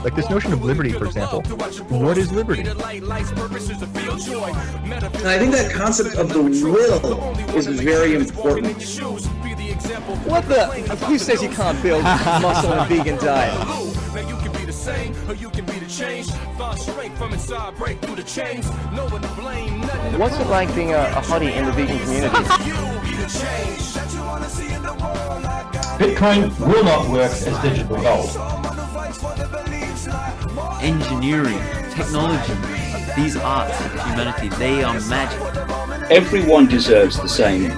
Like this notion of liberty, for example. What is liberty? And I think that concept of the will is very important. What the? Who says you can't build muscle in a vegan diet? What's it like being a hottie in the vegan community? Bitcoin will not work as digital gold. Engineering, technology, these arts of humanity, they are magic. Everyone deserves the same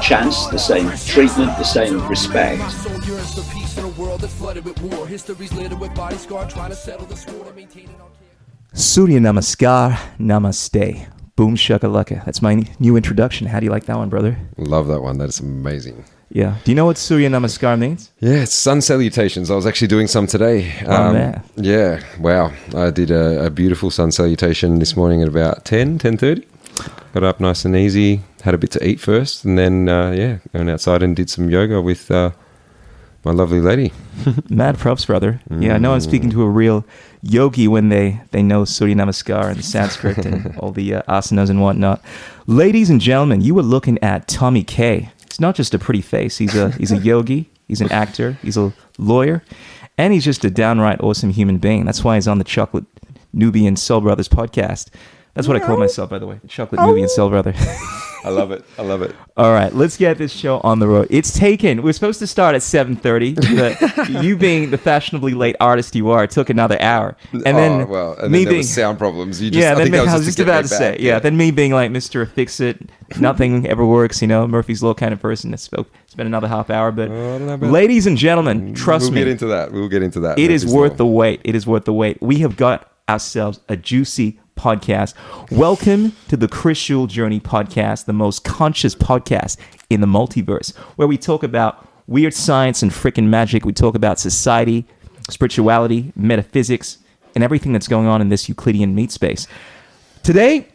chance, the same treatment, the same respect. Surya Namaskar, Namaste. Boom shakalaka. That's my new introduction. How do you like that one, brother? Love that one. That's amazing. Yeah. Do you know what Surya Namaskar means? Yeah, it's sun salutations. I was actually doing some today. Man. Yeah, wow. I did a beautiful sun salutation this morning at about 10:30. Got up nice and easy, had a bit to eat first, and then, went outside and did some yoga with my lovely lady. Mad props, brother. Yeah, I know I'm speaking to a real yogi when they know Surya Namaskar and Sanskrit and all the asanas and whatnot. Ladies and gentlemen, you were looking at Tommy K. He's not just a pretty face. He's a yogi. He's an actor. He's a lawyer. And he's just a downright awesome human being. That's why he's on the Chocolate Nubian Soul Brothers podcast. That's what I call myself, by the way. The Chocolate Nubian Soul Brother. I love it. I love it. All right, let's get this show on the road. It's taken. We're supposed to start at 7:30, but you being the fashionably late artist you are, it took another hour. And then me there being sound problems. I was just about to say. Yeah, then me being like Mr. Fix-It, nothing ever works, Murphy's Law kind of person. It's been another half hour, but ladies and gentlemen, trust me. We'll get into that. It is worth the wait. It is worth the wait. We have got ourselves a juicy podcast. Welcome to the Krishool Journey podcast, the most conscious podcast in the multiverse, where we talk about weird science and freaking magic. We talk about society, spirituality, metaphysics, and everything that's going on in this Euclidean meat space. Today,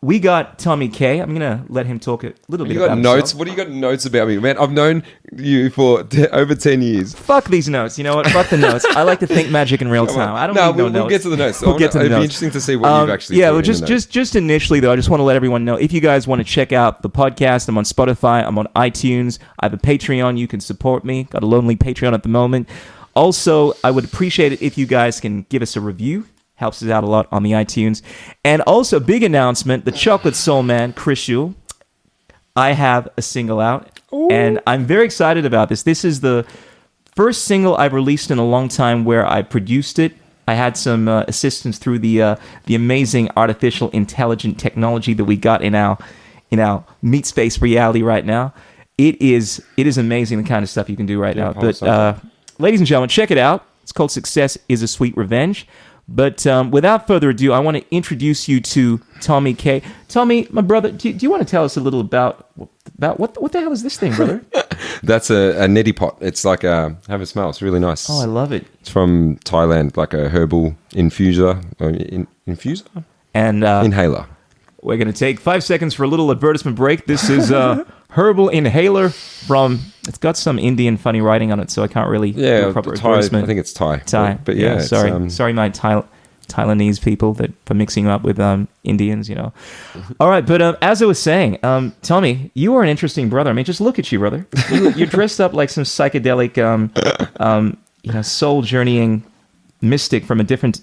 we got Tommy K. I'm going to let him talk a little bit about notes. himself. What do you got notes about me? Man, I've known you for over 10 years. Fuck these notes. You know what? Fuck the notes. I like to think magic in real time. I don't need no notes. We'll get to the notes. We'll get to the notes. It'd be interesting to see what you've actually well, just initially, though, I just want to let everyone know, if you guys want to check out the podcast, I'm on Spotify, I'm on iTunes, I have a Patreon, you can support me. Got a lonely Patreon at the moment. Also, I would appreciate it if you guys can give us a review. Helps us out a lot on the iTunes. And also, big announcement, the Chocolate Soul Man, Krishool. I have a single out, and I'm very excited about this. This is the first single I've released in a long time where I produced it. I had some assistance through the amazing artificial intelligent technology that we got in our meat space reality right now. It is amazing the kind of stuff you can do right now. But ladies and gentlemen, check it out. It's called Success is a Sweet Revenge. But without further ado, I want to introduce you to Tommy K. Tommy, my brother, do you want to tell us a little about what the hell is this thing, brother? That's a neti pot. It's like have a smell. It's really nice. Oh, I love it. It's from Thailand, like a herbal infuser. Infuser? And inhaler. We're going to take 5 seconds for a little advertisement break. This is herbal inhaler from... It's got some Indian funny writing on it, so I can't really do a proper advertisement. I think it's Thai. But yeah, sorry, my Thailandese people for mixing up with Indians, All right, but as I was saying, Tommy, you are an interesting brother. I mean, just look at you, brother. You're dressed up like some psychedelic, soul journeying mystic from a different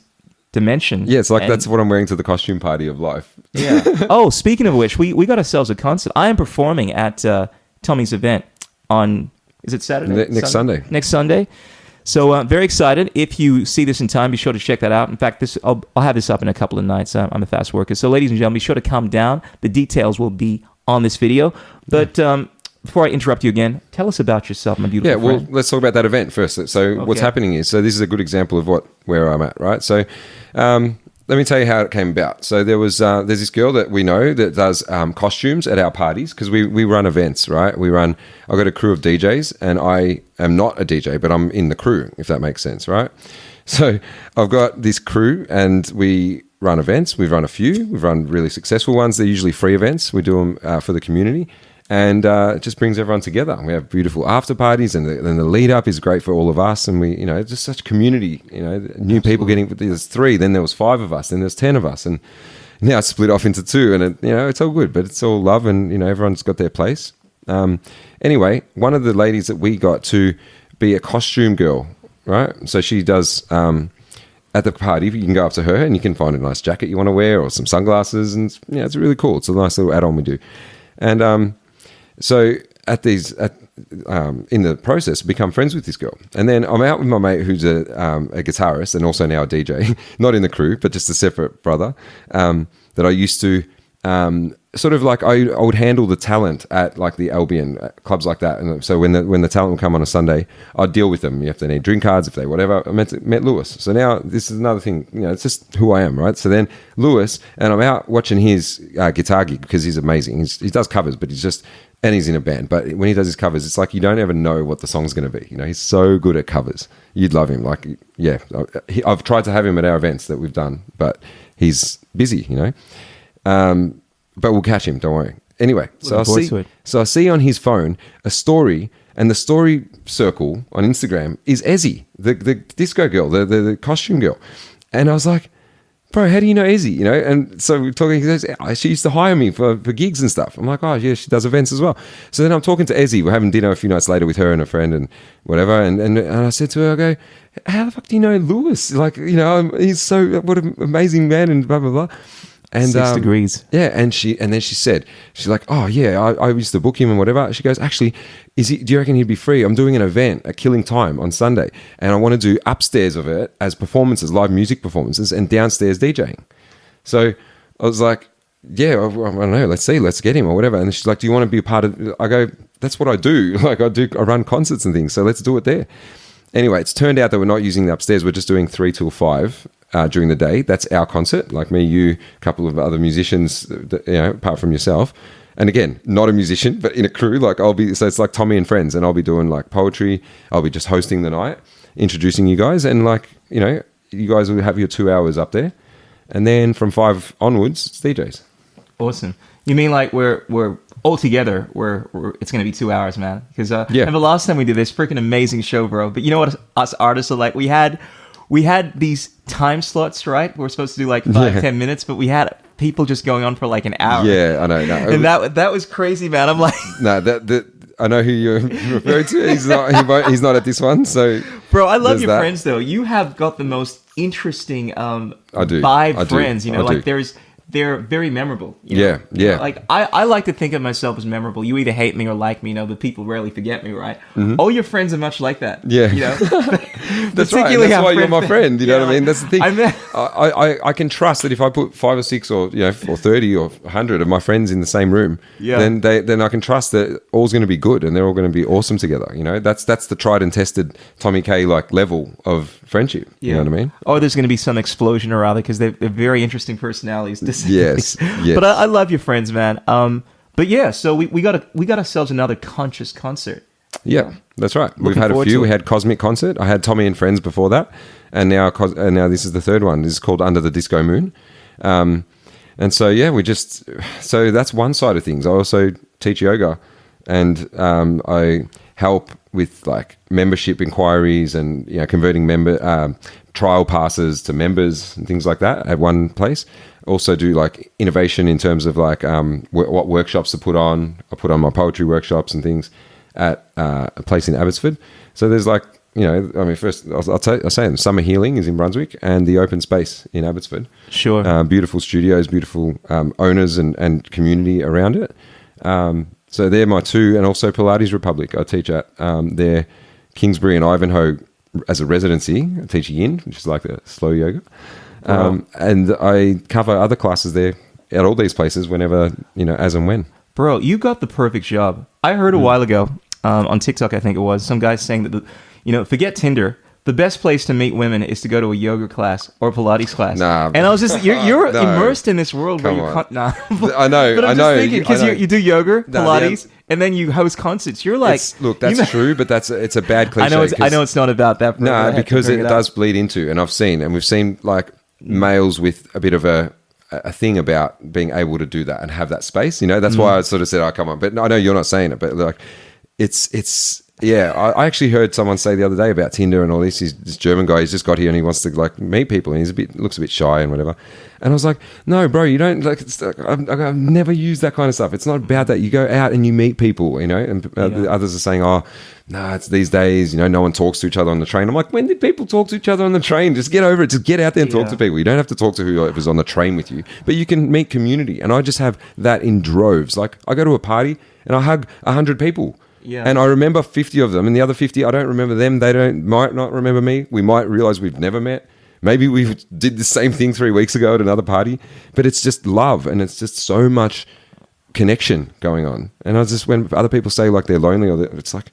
dimension. Yeah, it's like that's what I'm wearing to the costume party of life. Yeah. Oh, speaking of which, we got ourselves a concert. I am performing at Tommy's event on, is it Saturday? Next Sunday. Next Sunday. So very excited. If you see this in time, be sure to check that out. In fact, I'll have this up in a couple of nights. I'm a fast worker. So ladies and gentlemen, be sure to come down. The details will be on this video. But before I interrupt you again, tell us about yourself, my beautiful friend. Well, let's talk about that event first. So what's happening is, this is a good example of where I'm at, right? So let me tell you how it came about. So there's this girl that we know that does costumes at our parties, because we run events, right? I've got a crew of DJs, and I am not a DJ, but I'm in the crew, if that makes sense, right? So I've got this crew, and we run events. We've run a few. We've run really successful ones. They're usually free events. We do them for the community. And it just brings everyone together. We have beautiful after parties, and then the lead up is great for all of us. And we, it's just such community. New people getting. There's 3, then there was 5 of us, then there's 10 of us, and now it's split off into 2. And it's all good, but it's all love, and everyone's got their place. Anyway, one of the ladies that we got to be a costume girl, right? So she does. At the party, you can go up to her and you can find a nice jacket you want to wear or some sunglasses, and it's really cool. It's a nice little add-on we do. And so in the process, become friends with this girl. And then I'm out with my mate who's a guitarist and also now a DJ, not in the crew, but just a separate brother that I used to sort of like I would handle the talent at like the Albion clubs like that. And so when the talent would come on a Sunday, I'd deal with them. You have to need drink cards if they whatever. I met Lewis. So now this is another thing. It's just who I am, right? So then Lewis, and I'm out watching his guitar gig because he's amazing. He does covers, but he's in a band. But when he does his covers, it's like you don't ever know what the song's going to be. He's so good at covers. You'd love him. Like, yeah, I've tried to have him at our events that we've done, but he's busy, but we'll catch him, don't worry. Anyway, so I see on his phone a story, and the story circle on Instagram is Ezzy, the disco girl, the costume girl. And I was like, bro, how do you know Ezzy? And so we're talking, he goes, she used to hire me for gigs and stuff. I'm like, oh yeah, she does events as well. So then I'm talking to Ezzy, we're having dinner a few nights later with her and a friend and whatever. And I said to her, I go, how the fuck do you know Lewis? Like, he's so, what an amazing man and blah, blah, blah. And 6 degrees. Yeah, and then she said, she's like, oh yeah, I used to book him and whatever. She goes, actually, do you reckon he'd be free? I'm doing an event at Killing Time on Sunday, and I want to do upstairs of it as performances, live music performances, and downstairs DJing. So I was like, yeah, I don't know, let's get him or whatever. And she's like, do you want to be a part of it? I go, that's what I do. Like I run concerts and things, so let's do it there. Anyway, it's turned out that we're not using the upstairs. We're just doing 3 till 5 during the day. That's our concert. Like me, you, a couple of other musicians, apart from yourself. And again, not a musician, but in a crew. Like so it's like Tommy and Friends, and I'll be doing like poetry. I'll be just hosting the night, introducing you guys, and like you guys will have your 2 hours up there, and then from 5 onwards, it's DJs. Awesome. You mean like we're all together? It's going to be 2 hours, man. Because and the last time we did this freaking amazing show, bro. But you know what us artists are like? We had these time slots, right? We're supposed to do like 5-10 minutes, but we had people just going on for like an hour. Yeah, I know. No. And that was crazy, man. I'm like, no, that I know who you're referring to. He's not at this one. So, bro, I love your friends though. You have got the most interesting vibe friends. They're very memorable. Yeah. Like I like to think of myself as memorable. You either hate me or like me, but people rarely forget me, right? Mm-hmm. All your friends are much like that. Yeah. That's right. That's why you're my friend. You know what I mean? That's the thing. I can trust that if I put 5 or 6 or or 30 or 100 of my friends in the same room, then I can trust that all's going to be good and they're all going to be awesome together. That's the tried and tested Tommy K like level of friendship. You know what I mean? Oh, there's going to be some explosion or other because they're very interesting personalities. Yes. But I love your friends, man. But yeah, so we got ourselves another conscious concert. Yeah, that's right. We've had a few. We had Cosmic Concert. I had Tommy and Friends before that, and now this is the third one. This is called Under the Disco Moon. And so so that's one side of things. I also teach yoga, and I help with like membership inquiries and converting trial passes to members and things like that at one place. Also do like innovation in terms of like what workshops to put on. I put on my poetry workshops and things at a place in Abbotsford. So there's like, first I'll say them. Summer Healing is in Brunswick, and the Open Space in Abbotsford. Sure. Beautiful studios, beautiful owners and community around it. So they're my 2, and also Pilates Republic. I teach at their Kingsbury and Ivanhoe as a residency. I teach yin, which is like the slow yoga. And I cover other classes there at all these places whenever, as and when. Bro, you got the perfect job. I heard a while ago on TikTok, I think it was, some guy saying that, forget Tinder. The best place to meet women is to go to a yoga class or a Pilates class. Nah, and I was just, you're immersed in this world where you can't. Nah. I know. But I'm just thinking, because you do yoga, Pilates, and then you host concerts. You're like, that's true, but it's a bad cliche. I know it's not about that. No, because it does bleed into, and we've seen like males with a bit of a a thing about being able to do that and have that space. You know, that's why I sort of said, "Oh, come on." But I know you're not saying it, but like, it's. Yeah, I actually heard someone say the other day about Tinder and all this. He's this German guy. He's just got here and he wants to like meet people, and looks a bit shy and whatever. And I was like, no, bro, you don't like. I've never used that kind of stuff. It's not about that. You go out and you meet people, you know. And the others are saying, oh, no, it's these days. You know, no one talks to each other on the train. I'm like, when did people talk to each other on the train? Just get over it. Just get out there and talk to people. You don't have to talk to whoever's on the train with you, but you can meet community. And I just have that in droves. Like I go to a party and I hug 100 people. Yeah. And I remember 50 of them, and the other 50, I don't remember them. They might not remember me. We might realize we've never met. Maybe we did the same thing 3 weeks ago at another party. But it's just love, and it's just so much connection going on. And I just, when other people say like they're lonely, it's like,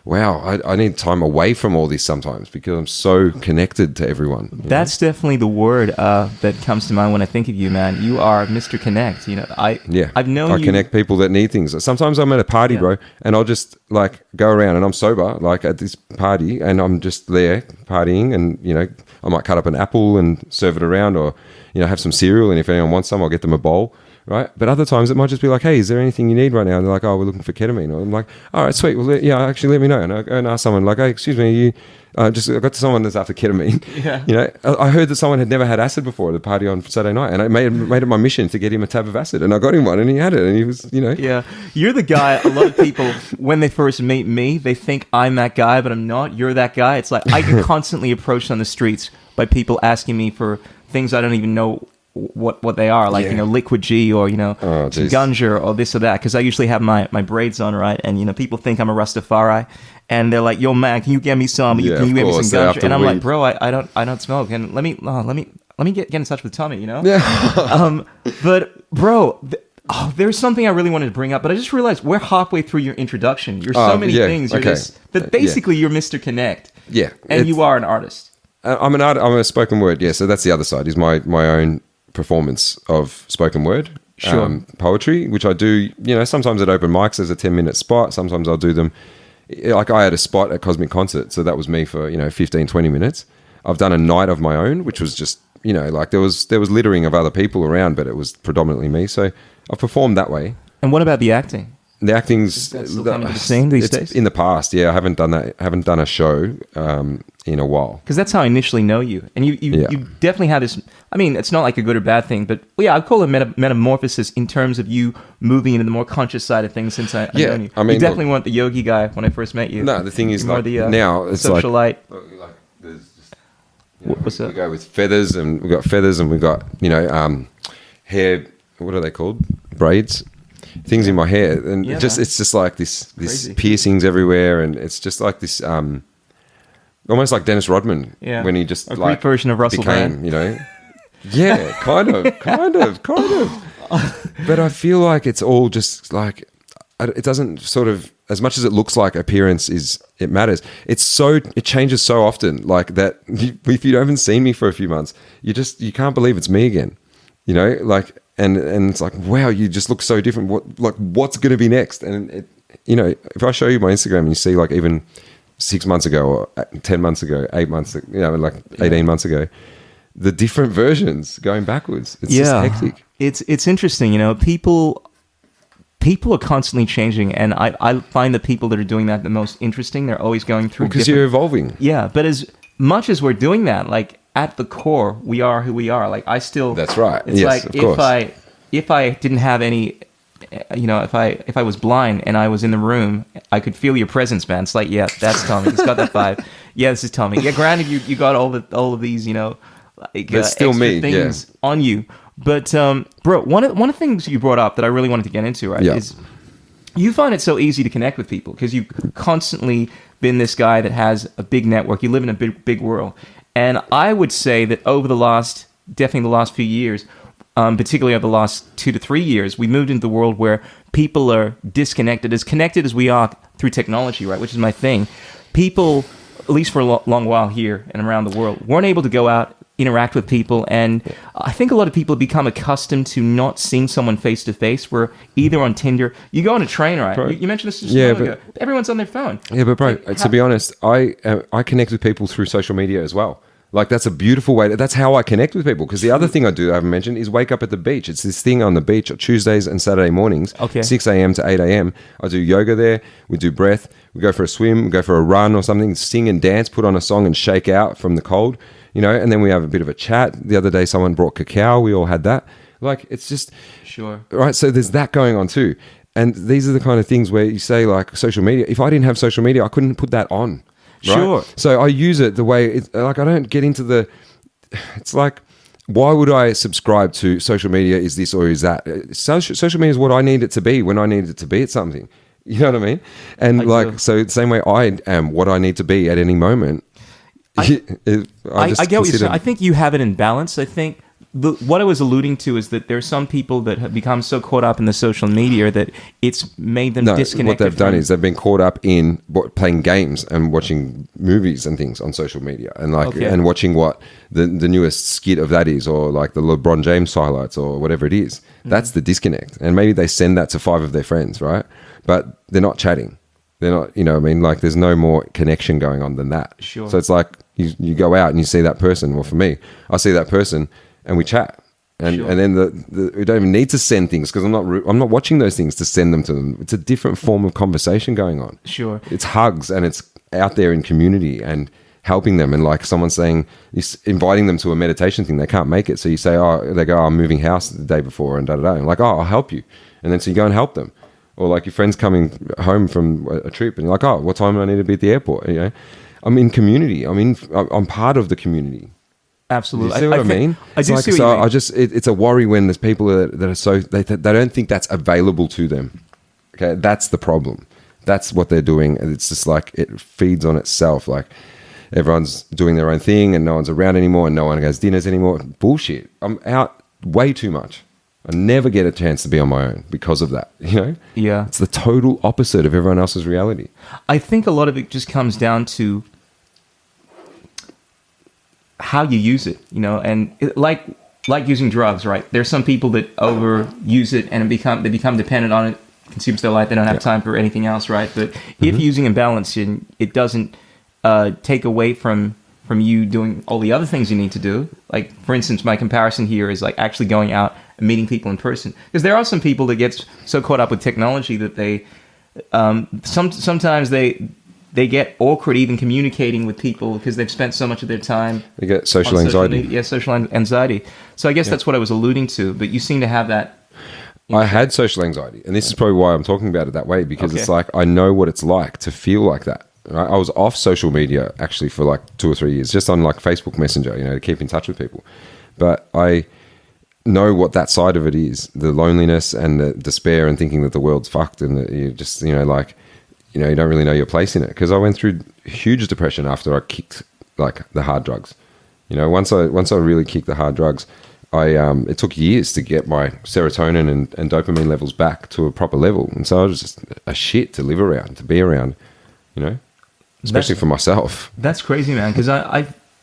wow, I need time away from all this sometimes because I'm so connected to everyone. That's definitely the word that comes to mind when I think of you, man. You are Mr. Connect. You know, I've known you. I connect people that need things. Sometimes I'm at a party, bro, and I'll just like go around and I'm sober, like at this party, and I'm just there partying, and you know, I might cut up an apple and serve it around, or you know, have some cereal, and if anyone wants some, I'll get them a bowl. Right, but other times it might just be like, "Hey, is there anything you need right now?" And they're like, "Oh, we're looking for ketamine." Or I'm like, "All right, sweet. Well, yeah, actually, let me know." And I go and ask someone like, "Hey, excuse me, I got to someone that's after ketamine." Yeah. You know, I heard that someone had never had acid before at the party on Saturday night, and I made it my mission to get him a tab of acid, and I got him one, and he had it, and he was, you know. Yeah, you're the guy. A lot of people, when they first meet me, they think I'm that guy, but I'm not. You're that guy. It's like I get constantly approached on the streets by people asking me for things I don't even know what they are, like, you know, liquid G, or, you know, some ganja or this or that, because I usually have my braids on, right? And, you know, people think I'm a Rastafari, and they're like, "Yo, man, can you get me some? Can you get me some ganja?" And I'm like, "Bro, I don't smoke, and let me get in touch with Tommy, you know." Yeah. But bro, there's something I really wanted to bring up, but I just realized we're halfway through your introduction. You're so many things. You're but basically you're Mr. Connect. Yeah. And you are an artist. I'm an artist. I'm a spoken word. Yeah. So that's the other side. Is my own performance of spoken word, poetry, which I do, you know, sometimes at open mics as a 10-minute spot. Sometimes I'll do them, like I had a spot at Cosmic Concert, so that was me for, you know, 15-20 minutes. I've done a night of my own, which was just, you know, like there was littering of other people around, but it was predominantly me, so I've performed that way. And what about the acting? The acting's still coming to the scene these days? In the past, yeah. I haven't done that. Haven't done a show in a while. Because that's how I initially know you, and you definitely have this. I mean, it's not like a good or bad thing, but yeah, I'd call it metamorphosis in terms of you moving into the more conscious side of things since I've known you. I mean, you definitely weren't the yogi guy when I first met you. No, the thing is, like, the, now it's socialite. Like there's just, you know, what's that? We go with feathers, and we've got you know, hair. What are they called? Braids. Things in my hair, and it's just like this piercings everywhere, and it's just like this almost like Dennis Rodman when he just a like Greek version of Russell became, Brand. you know, kind of. But I feel like it's all just like, it doesn't sort of, as much as it looks like appearance it matters. It changes so often, like that. If you haven't seen me for a few months, you can't believe it's me again, you know, like. And it's like, wow, you just look so different. What's going to be next? And it, you know, if I show you my Instagram and you see like even 6 months ago or 10 months ago, 8 months, you know, like 18 months ago, the different versions going backwards. It's just hectic. It's interesting, you know. People are constantly changing, and I find the people that are doing that the most interesting. They're always going through because you're evolving. Yeah, but as much as we're doing that, like, at the core, we are who we are. Like, I still. That's right. It's yes, like of course. if I didn't have any, you know, if I was blind and I was in the room, I could feel your presence, man. It's like, yeah, that's Tommy. He's got that vibe. Yeah, this is Tommy. Yeah, granted, you got all of these, you know, like, that's still me. Things on you. But bro, one of the things you brought up that I really wanted to get into, right, is you find it so easy to connect with people because you've constantly been this guy that has a big network. You live in a big world. And I would say that over definitely the last few years, particularly over the last 2 to 3 years, we moved into the world where people are disconnected, as connected as we are through technology, right? Which is my thing. People, at least for a long while here and around the world, weren't able to go out, interact with people. And I think a lot of people have become accustomed to not seeing someone face to face. We're either on Tinder. You go on a train, right? You mentioned this just a while ago. Everyone's on their phone. Yeah, but bro, to be honest, I connect with people through social media as well. Like, that's a beautiful way. That's how I connect with people. Because the other thing I do, I haven't mentioned, is wake up at the beach. It's this thing on the beach on Tuesdays and Saturday mornings, 6 a.m. to 8 a.m. I do yoga there. We do breath. We go for a swim. We go for a run or something. Sing and dance. Put on a song and shake out from the cold. You know, and then we have a bit of a chat. The other day, someone brought cacao. We all had that. Like, it's just... Sure. Right? So there's that going on too. And these are the kind of things where you say, like, social media. If I didn't have social media, I couldn't put that on. Right? Sure. So I use it the way... It's, like, I don't get into the... It's like, why would I subscribe to social media is this or is that? Social media is what I need it to be when I need it to be at something. You know what I mean? And so the same way I am what I need to be at any moment. I get what you're saying. I think you have it in balance. I think what I was alluding to is that there are some people that have become so caught up in the social media that it's made them disconnected. What they've done is they've been caught up in playing games and watching movies and things on social media, and and watching what the newest skit of that is, or like the LeBron James highlights or whatever it is. That's the disconnect. And maybe they send that to 5 of their friends, right? But they're not chatting. They're not, you know what I mean? Like, there's no more connection going on than that. Sure. So it's like you go out and you see that person. Well, for me, I see that person and we chat. And then we don't even need to send things, because I'm not watching those things to send them to them. It's a different form of conversation going on. Sure. It's hugs, and it's out there in community and helping them. And like someone saying, inviting them to a meditation thing, they can't make it. So you say, they go, I'm moving house the day before and da-da-da. I'm like, I'll help you. And then so you go and help them. Or like your friend's coming home from a trip and you're like, what time do I need to be at the airport? You know, I'm in community. I'm part of the community. Absolutely. You see what I mean? I do see what you mean. It's a worry when there's people that are so, they don't think that's available to them. Okay. That's the problem. That's what they're doing. And it's just like, it feeds on itself. Like, everyone's doing their own thing and no one's around anymore and no one goes dinners anymore. Bullshit. I'm out way too much. I never get a chance to be on my own because of that, you know? Yeah. It's the total opposite of everyone else's reality. I think a lot of it just comes down to how you use it, you know, and like using drugs, right? There's some people that overuse it and they become dependent on it, consumes their life. They don't have time for anything else, right? But if using in balance, it doesn't take away from you doing all the other things you need to do. Like, for instance, my comparison here is like actually going out and meeting people in person. Because there are some people that get so caught up with technology that they sometimes they get awkward even communicating with people because they've spent so much of their time. They get social anxiety. Social anxiety. So I guess that's what I was alluding to. But you seem to have that. I had social anxiety, and this is probably why I'm talking about it that way, because it's like I know what it's like to feel like that. Right? I was off social media actually for like 2 or 3 years, just on like Facebook Messenger, you know, to keep in touch with people. But I know what that side of it is, the loneliness and the despair and thinking that the world's fucked and that you just, you know, like, you know, you don't really know your place in it. Because I went through huge depression after I kicked like the hard drugs. You know, once I really kicked the hard drugs, it took years to get my serotonin and dopamine levels back to a proper level. And so I was just a shit to live around, to be around, you know, especially for myself. That's crazy, man. Because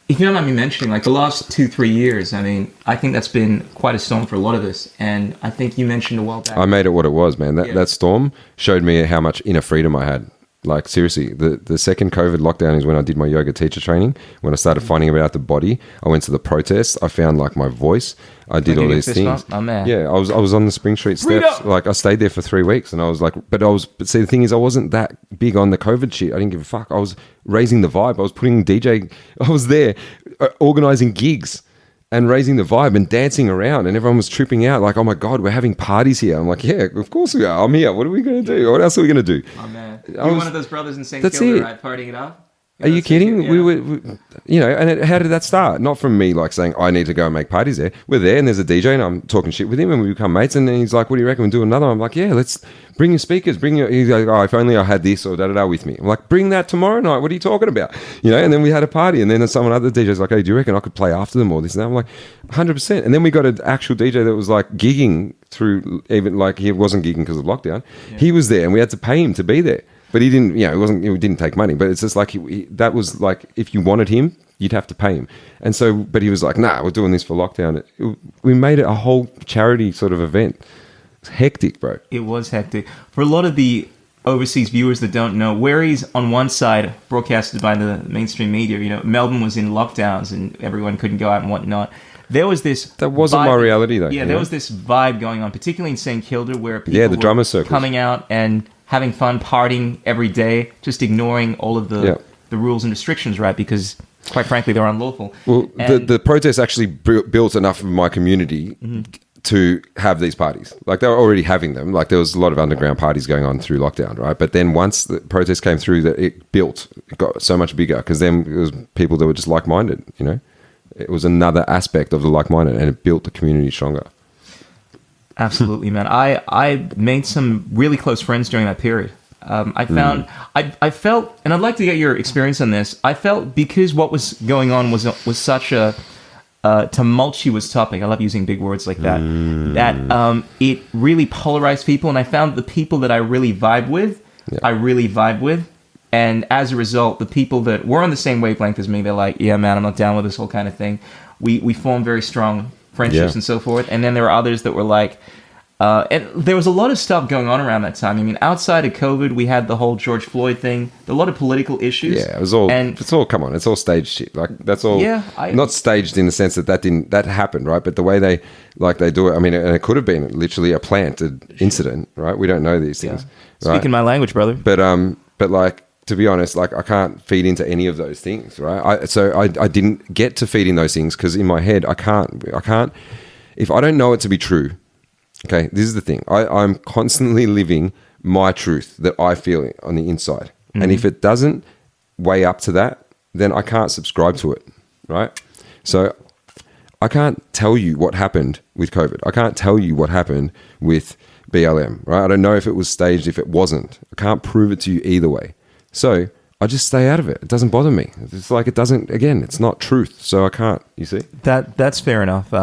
if you don't mind me mentioning, like the last 2-3 years, I mean, I think that's been quite a storm for a lot of us. And I think you mentioned a while back. I made it what it was, man. That storm showed me how much inner freedom I had. Like, seriously, the second COVID lockdown is when I did my yoga teacher training. When I started finding about the body, I went to the protests. I found like my voice. I did all these things. Oh, man. Yeah, I was on the Spring Street steps. Like, I stayed there for 3 weeks, and I was like, but see, the thing is, I wasn't that big on the COVID shit. I didn't give a fuck. I was raising the vibe. I was putting DJ. I was there organizing gigs and raising the vibe and dancing around, and everyone was tripping out like, oh my God, we're having parties here. I'm like, yeah, of course we are. I'm here. What are we going to do? What else are we going to do? Oh man, you're one of those brothers in St. That's Kilda, it. right? Partying it up. Are you kidding? Yeah. We were, you know, and how did that start? Not from me like saying, I need to go and make parties there. We're there and there's a DJ and I'm talking shit with him and we become mates, and then he's like, what do you reckon we do another? I'm like, yeah, let's bring your speakers, he's like, oh, if only I had this or da-da-da with me. I'm like, bring that tomorrow night. What are you talking about? You know, and then we had a party, and then other DJ's like, hey, do you reckon I could play after them or this and that? I'm like, 100%. And then we got an actual DJ that was like gigging through, even like he wasn't gigging because of lockdown. Yeah. He was there and we had to pay him to be there. But he didn't, you know, he didn't take money. But it's just like, that was like, if you wanted him, you'd have to pay him. And so, but he was like, nah, we're doing this for lockdown. We made it a whole charity sort of event. It's hectic, bro. It was hectic. For a lot of the overseas viewers that don't know, whereas on one side, broadcasted by the mainstream media, Melbourne was in lockdowns and everyone couldn't go out and whatnot. There was this. That wasn't vibe, my reality, though. Yeah, there was this vibe going on, particularly in St Kilda, where people the were drummer circles coming out and having fun, partying every day, just ignoring all of the rules and restrictions, right? Because, quite frankly, they're unlawful. Well, the protest actually built enough of my community to have these parties. Like, they were already having them. Like, there was a lot of underground parties going on through lockdown, right? But then once the protest came through, that it got so much bigger, because then it was people that were just like-minded, It was another aspect of the like-minded, and it built the community stronger. Absolutely, man. I made some really close friends during that period. I found I felt, and I'd like to get your experience on this. I felt because what was going on was such a tumultuous topic. I love using big words like that. That it really polarized people, and I found the people that I really vibe with, And as a result, the people that were on the same wavelength as me, they're like, yeah, man, I'm not down with this whole kind of thing. We formed very strong friendships and so forth. And then there were others that were like, and there was a lot of stuff going on around that time. I mean, outside of COVID, we had the whole George Floyd thing, a lot of political issues. Yeah, it's all, come on, it's all staged shit. Like, that's all, not staged in the sense that happened, right? But the way they do it, I mean, and it could have been literally a planted incident, right? We don't know these things. Yeah. Speaking my language, brother. But like, to be honest, like, I can't feed into any of those things, right? So I didn't get to feed in those things because in my head, I can't, if I don't know it to be true, okay, this is the thing. I'm constantly living my truth that I feel on the inside. Mm-hmm. And if it doesn't weigh up to that, then I can't subscribe to it, right? So I can't tell you what happened with COVID. I can't tell you what happened with BLM, right? I don't know if it was staged, if it wasn't. I can't prove it to you either way. So I just stay out of it. It doesn't bother me. It's like, it's not truth. So I can't, you see? That's fair enough.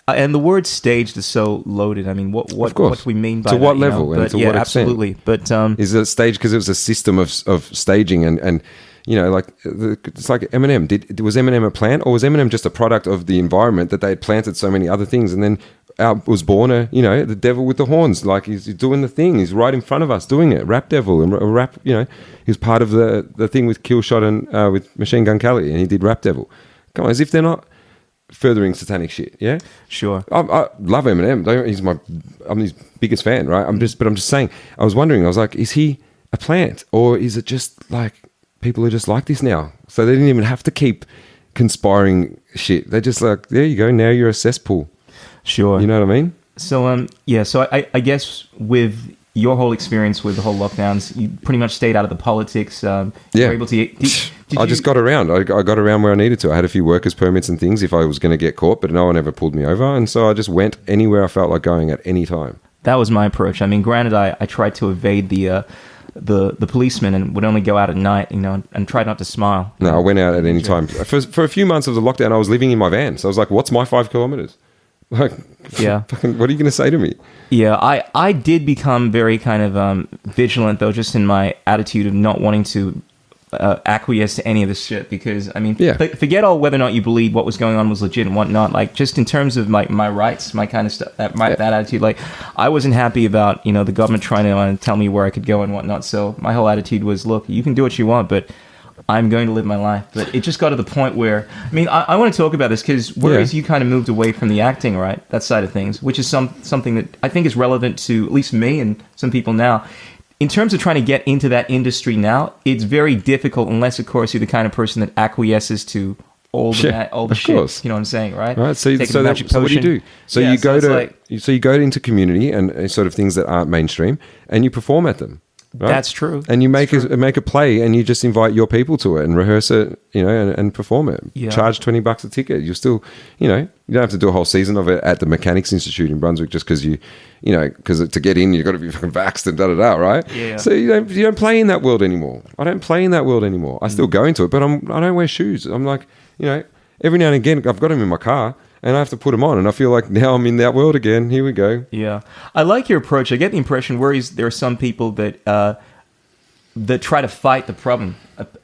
And the word staged is so loaded. I mean, what do we mean by to that? What level and to what extent? Absolutely. But is it staged because it was a system of staging and like it's like Eminem. Was Eminem a plant, or was Eminem just a product of the environment that they had planted so many other things, and then out was born the devil with the horns? Like, he's doing the thing. He's right in front of us doing it. Rap devil and rap. He was part of the thing with Killshot and with Machine Gun Kelly, and he did rap devil. Come on, as if they're not furthering satanic shit. Yeah, sure. I love Eminem. I'm his biggest fan, right? I'm just saying. I was wondering. I was like, is he a plant, or is it just like people are just like this now? So they didn't even have to keep conspiring shit. They're just like, there you go. Now you're a cesspool. Sure. You know what I mean? So So I guess with your whole experience with the whole lockdowns, you pretty much stayed out of the politics. You were able to. I just got around. I got around where I needed to. I had a few workers' permits and things if I was going to get caught, but no one ever pulled me over. And so I just went anywhere I felt like going at any time. That was my approach. I mean, granted, I tried to evade the policeman and would only go out at night, and try not to smile. No, I went out at any time. For a few months of the lockdown, I was living in my van. So I was like, what's my 5 kilometers? Like, yeah. What are you going to say to me? Yeah, I did become very kind of vigilant, though, just in my attitude of not wanting to acquiesce to any of this shit, because, I mean, forget all whether or not you believe what was going on was legit and whatnot. Like, just in terms of my rights, my kind of stuff, that attitude, like, I wasn't happy about, the government trying to tell me where I could go and whatnot. So my whole attitude was, look, you can do what you want, but I'm going to live my life. But it just got to the point where, I mean, I want to talk about this because whereas you kind of moved away from the acting, right, that side of things, which is something that I think is relevant to at least me and some people now. In terms of trying to get into that industry now, it's very difficult unless, of course, you're the kind of person that acquiesces to all the shit. Course. You know what I'm saying, right? Right. So what do you do? So you go into community and sort of things that aren't mainstream, and you perform at them. Right? That's true. And you make a play, and you just invite your people to it and rehearse it, and perform it. Yeah. Charge $20 a ticket. You're still, you don't have to do a whole season of it at the Mechanics Institute in Brunswick just because because to get in you've got to be fucking vaxxed and da-da-da, right? Yeah. So you don't play in that world anymore. I don't play in that world anymore. I still go into it, but I don't wear shoes. I'm like, every now and again I've got them in my car. And I have to put them on, and I feel like now I'm in that world again. Here we go. Yeah, I like your approach. I get the impression, whereas there are some people that try to fight the problem.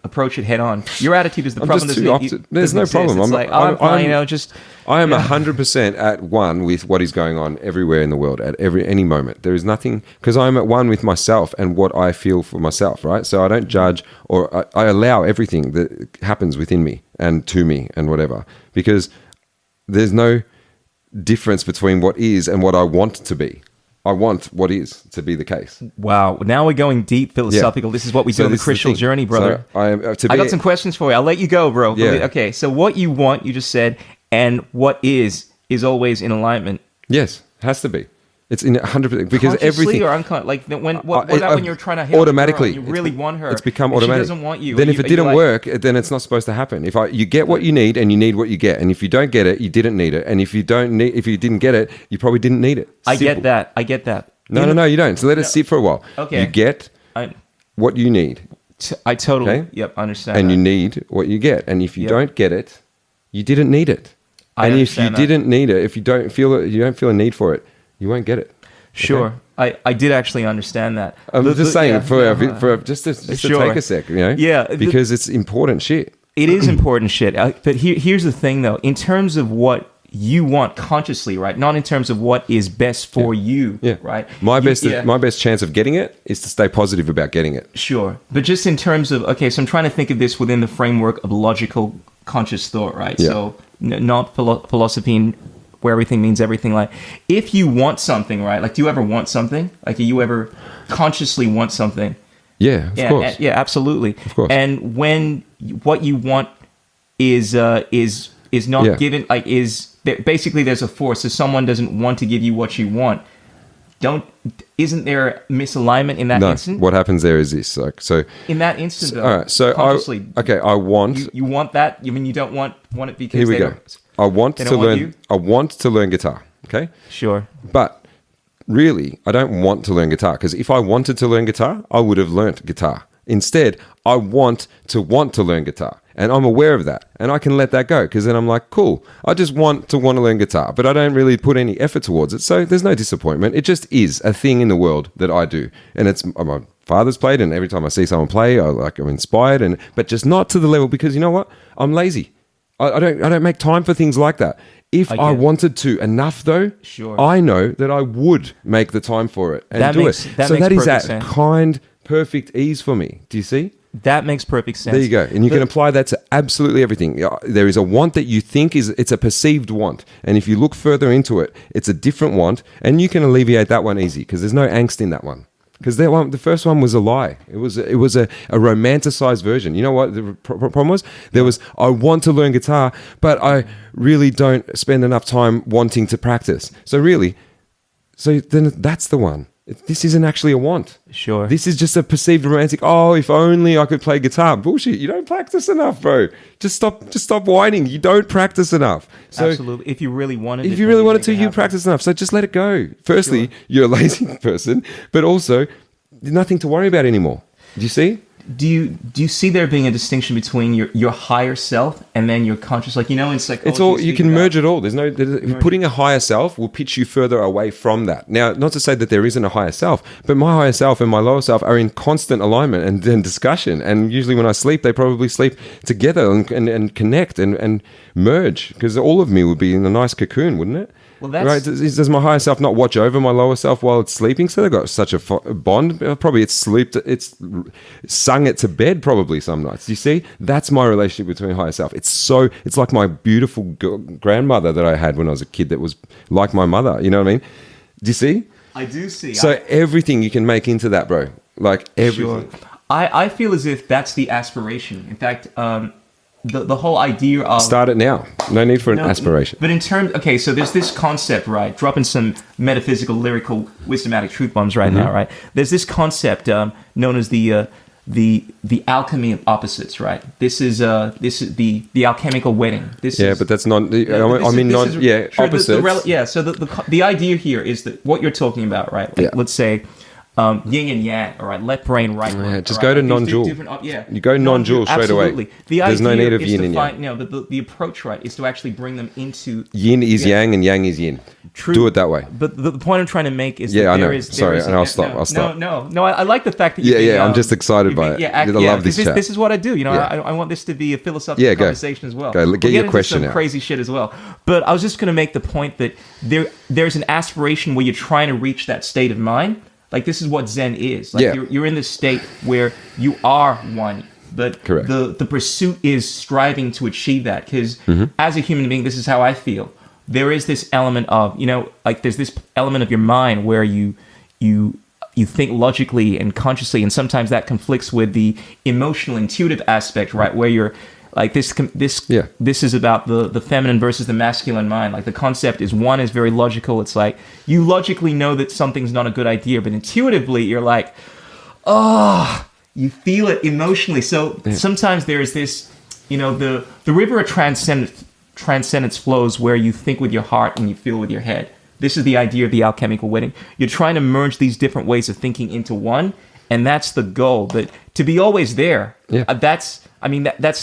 approach it head on. Your attitude is the I'm problem. just too there's no problem. It's like, I'm fine, you know, just. I am 100% at one with what is going on everywhere in the world at any moment. There is nothing, because I am at one with myself and what I feel for myself, right? So I don't judge, or I allow everything that happens within me and to me and whatever, because there's no difference between what is and what I want to be. I want what is to be the case. Wow. Now we're going deep philosophical. Yeah. This is what we do on the Krishool Journey, brother. So I got some questions for you. I'll let you go, bro. Yeah. Okay, so what you want, you just said, and what is always in alignment. Yes, has to be. It's in 100%, because Consciously everything, or what about when you're trying to hit automatically, a girl, you really want her, it's become and automatic. she doesn't want you. Then if it didn't work, then it's not supposed to happen. You get what you need, and you need what you get, and if you don't get it, you didn't need it, and if you didn't get it, you probably didn't need it. I get that. No, you don't. So let it sit for a while. Okay. You get what you need. I totally. Okay? Yep, understand. And that. you need what you get, and if you don't get it, you didn't need it. I And if you understand that. didn't need it, if you don't feel a need for it, you won't get it. Sure. Okay? I did actually understand that. I'm just saying just to Sure. take a sec, you know? Yeah. Because it's important shit. It is important shit. But here's the thing, though. In terms of what you want consciously, right? Not in terms of what is best for you, right? My best chance of getting it is to stay positive about getting it. Sure. But just in terms of, okay, so I'm trying to think of this within the framework of logical conscious thought, right? Yeah. So not philosophy where everything means everything. Like, if you want something, right? Like, do you ever want something? Like, do you ever consciously want something? Yeah, of course. Yeah, absolutely. Of course. And when what you want is not given, like, basically there's a force. So someone doesn't want to give you what you want. Isn't there misalignment in that instant? What happens there is this. Like, so in that instant, though, all right. So consciously, I want. You want that. You mean you don't want it because Here we go. I want to learn. I want to learn guitar. Okay. Sure. But really, I don't want to learn guitar, because if I wanted to learn guitar, I would have learnt guitar. Instead, I want to learn guitar. And I'm aware of that. And I can let that go, because then I'm like, cool, I just want to learn guitar, but I don't really put any effort towards it. So there's no disappointment. It just is a thing in the world that I do. And it's my father's played, and every time I see someone play, I'm inspired, but just not to the level, because you know what? I'm lazy. I don't make time for things like that. If I wanted to enough, though, sure, I know that I would make the time for it and do it. So that is at kind, perfect ease for me. Do you see? That makes perfect sense. There you go. And you can apply that to absolutely everything. There is a want that you think it's a perceived want. And if you look further into it, it's a different want. And you can alleviate that one easy, because there's no angst in that one. Because the first one was a lie. It was a romanticized version. You know what the problem was? There was, I want to learn guitar, but I really don't spend enough time wanting to practice. So then that's the one. This isn't actually a want. Sure. This is just a perceived romantic, oh, if only I could play guitar. Bullshit. You don't practice enough, bro. Just stop whining. You don't practice enough. So absolutely. If you really wanted you practice enough. So just let it go. Firstly, you're a lazy person, but also there's nothing to worry about anymore. Do you see? Do you see there being a distinction between your higher self and then your conscious, like, in psychology? It's all, you can merge it all. Putting a higher self will pitch you further away from that. Now, not to say that there isn't a higher self, but my higher self and my lower self are in constant alignment and discussion. And usually when I sleep, they probably sleep together and connect and merge, because all of me would be in a nice cocoon, wouldn't it? Well, that's right. Does my higher self not watch over my lower self while it's sleeping? So they've got such a bond. Probably it's sung it to bed probably some nights. You see, that's my relationship between higher self. It's like my beautiful grandmother that I had when I was a kid that was like my mother. You know what I mean? Do you see? I do see. So everything you can make into that, bro. Like everything. Sure. I feel as if that's the aspiration. In fact, the whole idea of... Start it now. No need for an aspiration. But in terms... Okay, so there's this concept, right? Dropping some metaphysical, lyrical, wisdomatic truth bombs right now, right? There's this concept known as the alchemy of opposites, right? This is the alchemical wedding. But that's not... opposite. So the idea here is that what you're talking about, right? Like, let's say yin and yang, all right, left brain, right brain. Yeah, just all go right? to Like, non-dual. You go non-dual straight away. Absolutely. The There's no idea need of is yin to and find, yang. the approach, right, is to actually bring them into Yin is yang and yang is yin. true. Do it that way. But the point I'm trying to make is Yeah, that I know. there is... Sorry, and I'll stop. No, I like the fact that you're Yeah, being, I'm just excited by it. I love this chat. This is what I do. You know, Yeah. I want this to be a philosophical conversation as well. Go, get We'll your into question some out. crazy shit as well. But I was just going to make the point that there's an aspiration where you're trying to reach that state of mind. Like, this is what Zen is. Like, you're in this state where you are one. But Correct. the pursuit is striving to achieve that. Because as a human being, this is how I feel. There is this element of, like there's this element of your mind where you think logically and consciously, and sometimes that conflicts with the emotional, intuitive aspect, right? Where you're like this is about the feminine versus the masculine mind. Like the concept is one is very logical. It's like you logically know that something's not a good idea, but intuitively you're like, you feel it emotionally. So sometimes there's this, the river of transcendence flows where you think with your heart and you feel with your head. This is the idea of the alchemical wedding. You're trying to merge these different ways of thinking into one, and that's the goal. But to be always there, that's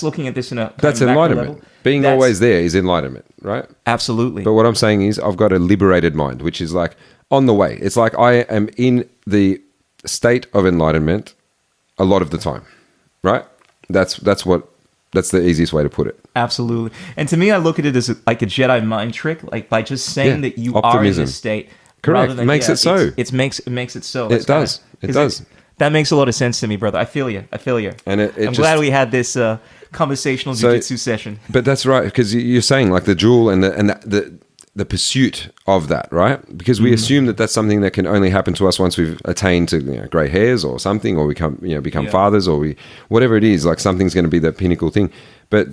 looking at this in a That's enlightenment. level. Being always there is enlightenment, right? Absolutely. But what I'm saying is I've got a liberated mind, which is like on the way. It's like I am in the state of enlightenment a lot of the time, right? That's the easiest way to put it. Absolutely. And to me, I look at it as like a Jedi mind trick, like by just saying that you Optimism. are in this state. Correct. Rather than, Makes it so. It makes it so. It does. It does. That makes a lot of sense to me, brother. I feel you. And I'm glad we had this conversational jiu-jitsu session. But that's right, because you're saying like the jewel and the pursuit of that, right? Because we assume that that's something that can only happen to us once we've attained to grey hairs or something, or become fathers, or whatever it is. Like something's going to be the pinnacle thing. But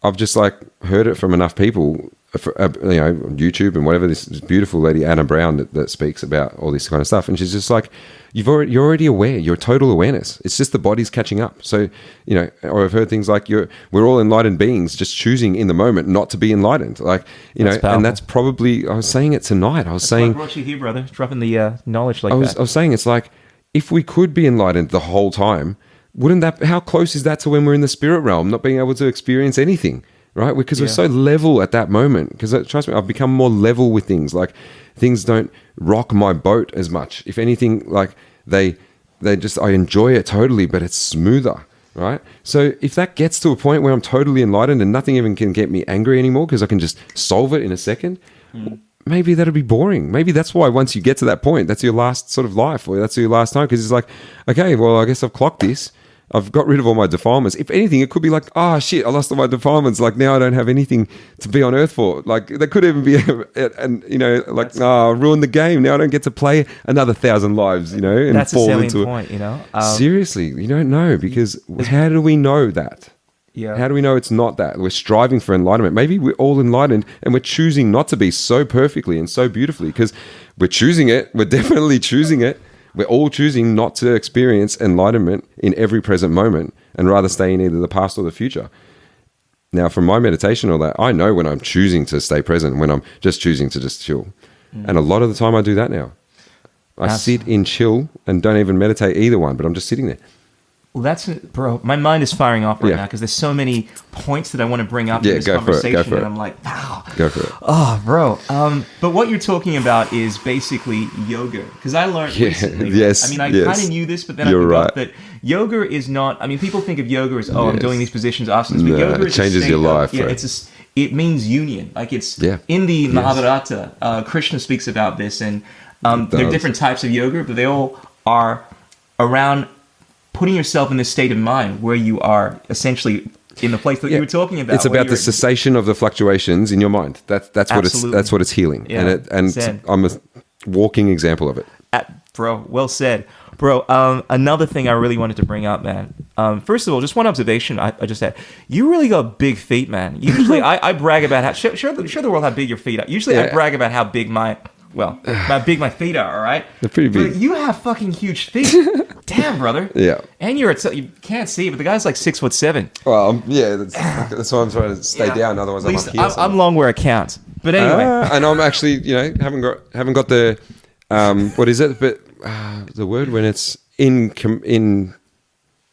I've just like heard it from enough people, on YouTube and whatever. This beautiful lady Anna Brown that speaks about all this kind of stuff, and she's just like, you're already aware. You're total awareness. It's just the body's catching up. So or I've heard things like we're all enlightened beings, just choosing in the moment not to be enlightened. Like and that's probably. I was saying it tonight. That's what brought you here, brother. Dropping the knowledge like that. I was saying it's like if we could be enlightened the whole time. How close is that to when we're in the spirit realm, not being able to experience anything, right? Because we're so level at that moment. Because trust me, I've become more level with things. Like things don't rock my boat as much. If anything, like I enjoy it totally, but it's smoother, right? So if that gets to a point where I'm totally enlightened and nothing even can get me angry anymore because I can just solve it in a second, maybe that'll be boring. Maybe that's why once you get to that point, that's your last sort of life, or that's your last time. Because it's like, okay, well, I guess I've clocked this. I've got rid of all my defilements. If anything, it could be like, shit, I lost all my defilements. Like now I don't have anything to be on earth for. Like that could even be, I ruined the game. Now I don't get to play another 1,000 lives, and that's fall a salient into point, seriously, you don't know, because how do we know that? Yeah. How do we know it's not that? We're striving for enlightenment. Maybe we're all enlightened and we're choosing not to be so perfectly and so beautifully, because we're choosing it. We're definitely choosing it. We're all choosing not to experience enlightenment in every present moment and rather stay in either the past or the future. Now, from my meditation or that, I know when I'm choosing to stay present, when I'm just choosing to just chill. And a lot of the time I do that now. I sit in chill and don't even meditate either one, but I'm just sitting there. Well, bro, my mind is firing off right now because there's so many points that I want to bring up in this conversation. And I'm like, wow. Go for it. Oh, bro. But what you're talking about is basically yoga. Because I learned recently. Yes. I mean, I kind of knew this, but then I forgot that yoga is not, people think of yoga as, I'm doing these positions, asanas. But yoga it changes your life. It means union. Like it's in the Mahabharata, Krishna speaks about this. And there are different types of yoga, but they all are around putting yourself in this state of mind where you are essentially in the place that you were talking about. It's about the cessation of the fluctuations in your mind. That's what it's healing. Yeah. And I'm a walking example of it. Bro, well said. Bro, another thing I really wanted to bring up, man. First of all, just one observation I just had. You really got big feet, man. Usually I brag about how show the world how big your feet are. Usually I brag about how big my feet are, all right? They're pretty big. But you have fucking huge feet. Damn, brother. Yeah. And you can't see, but the guy's like 6'7". Well, that's why I'm trying to stay down. Otherwise, I'm up here. I'm long where it counts. But anyway. And I'm actually, haven't got the, what is it? But the word when it's in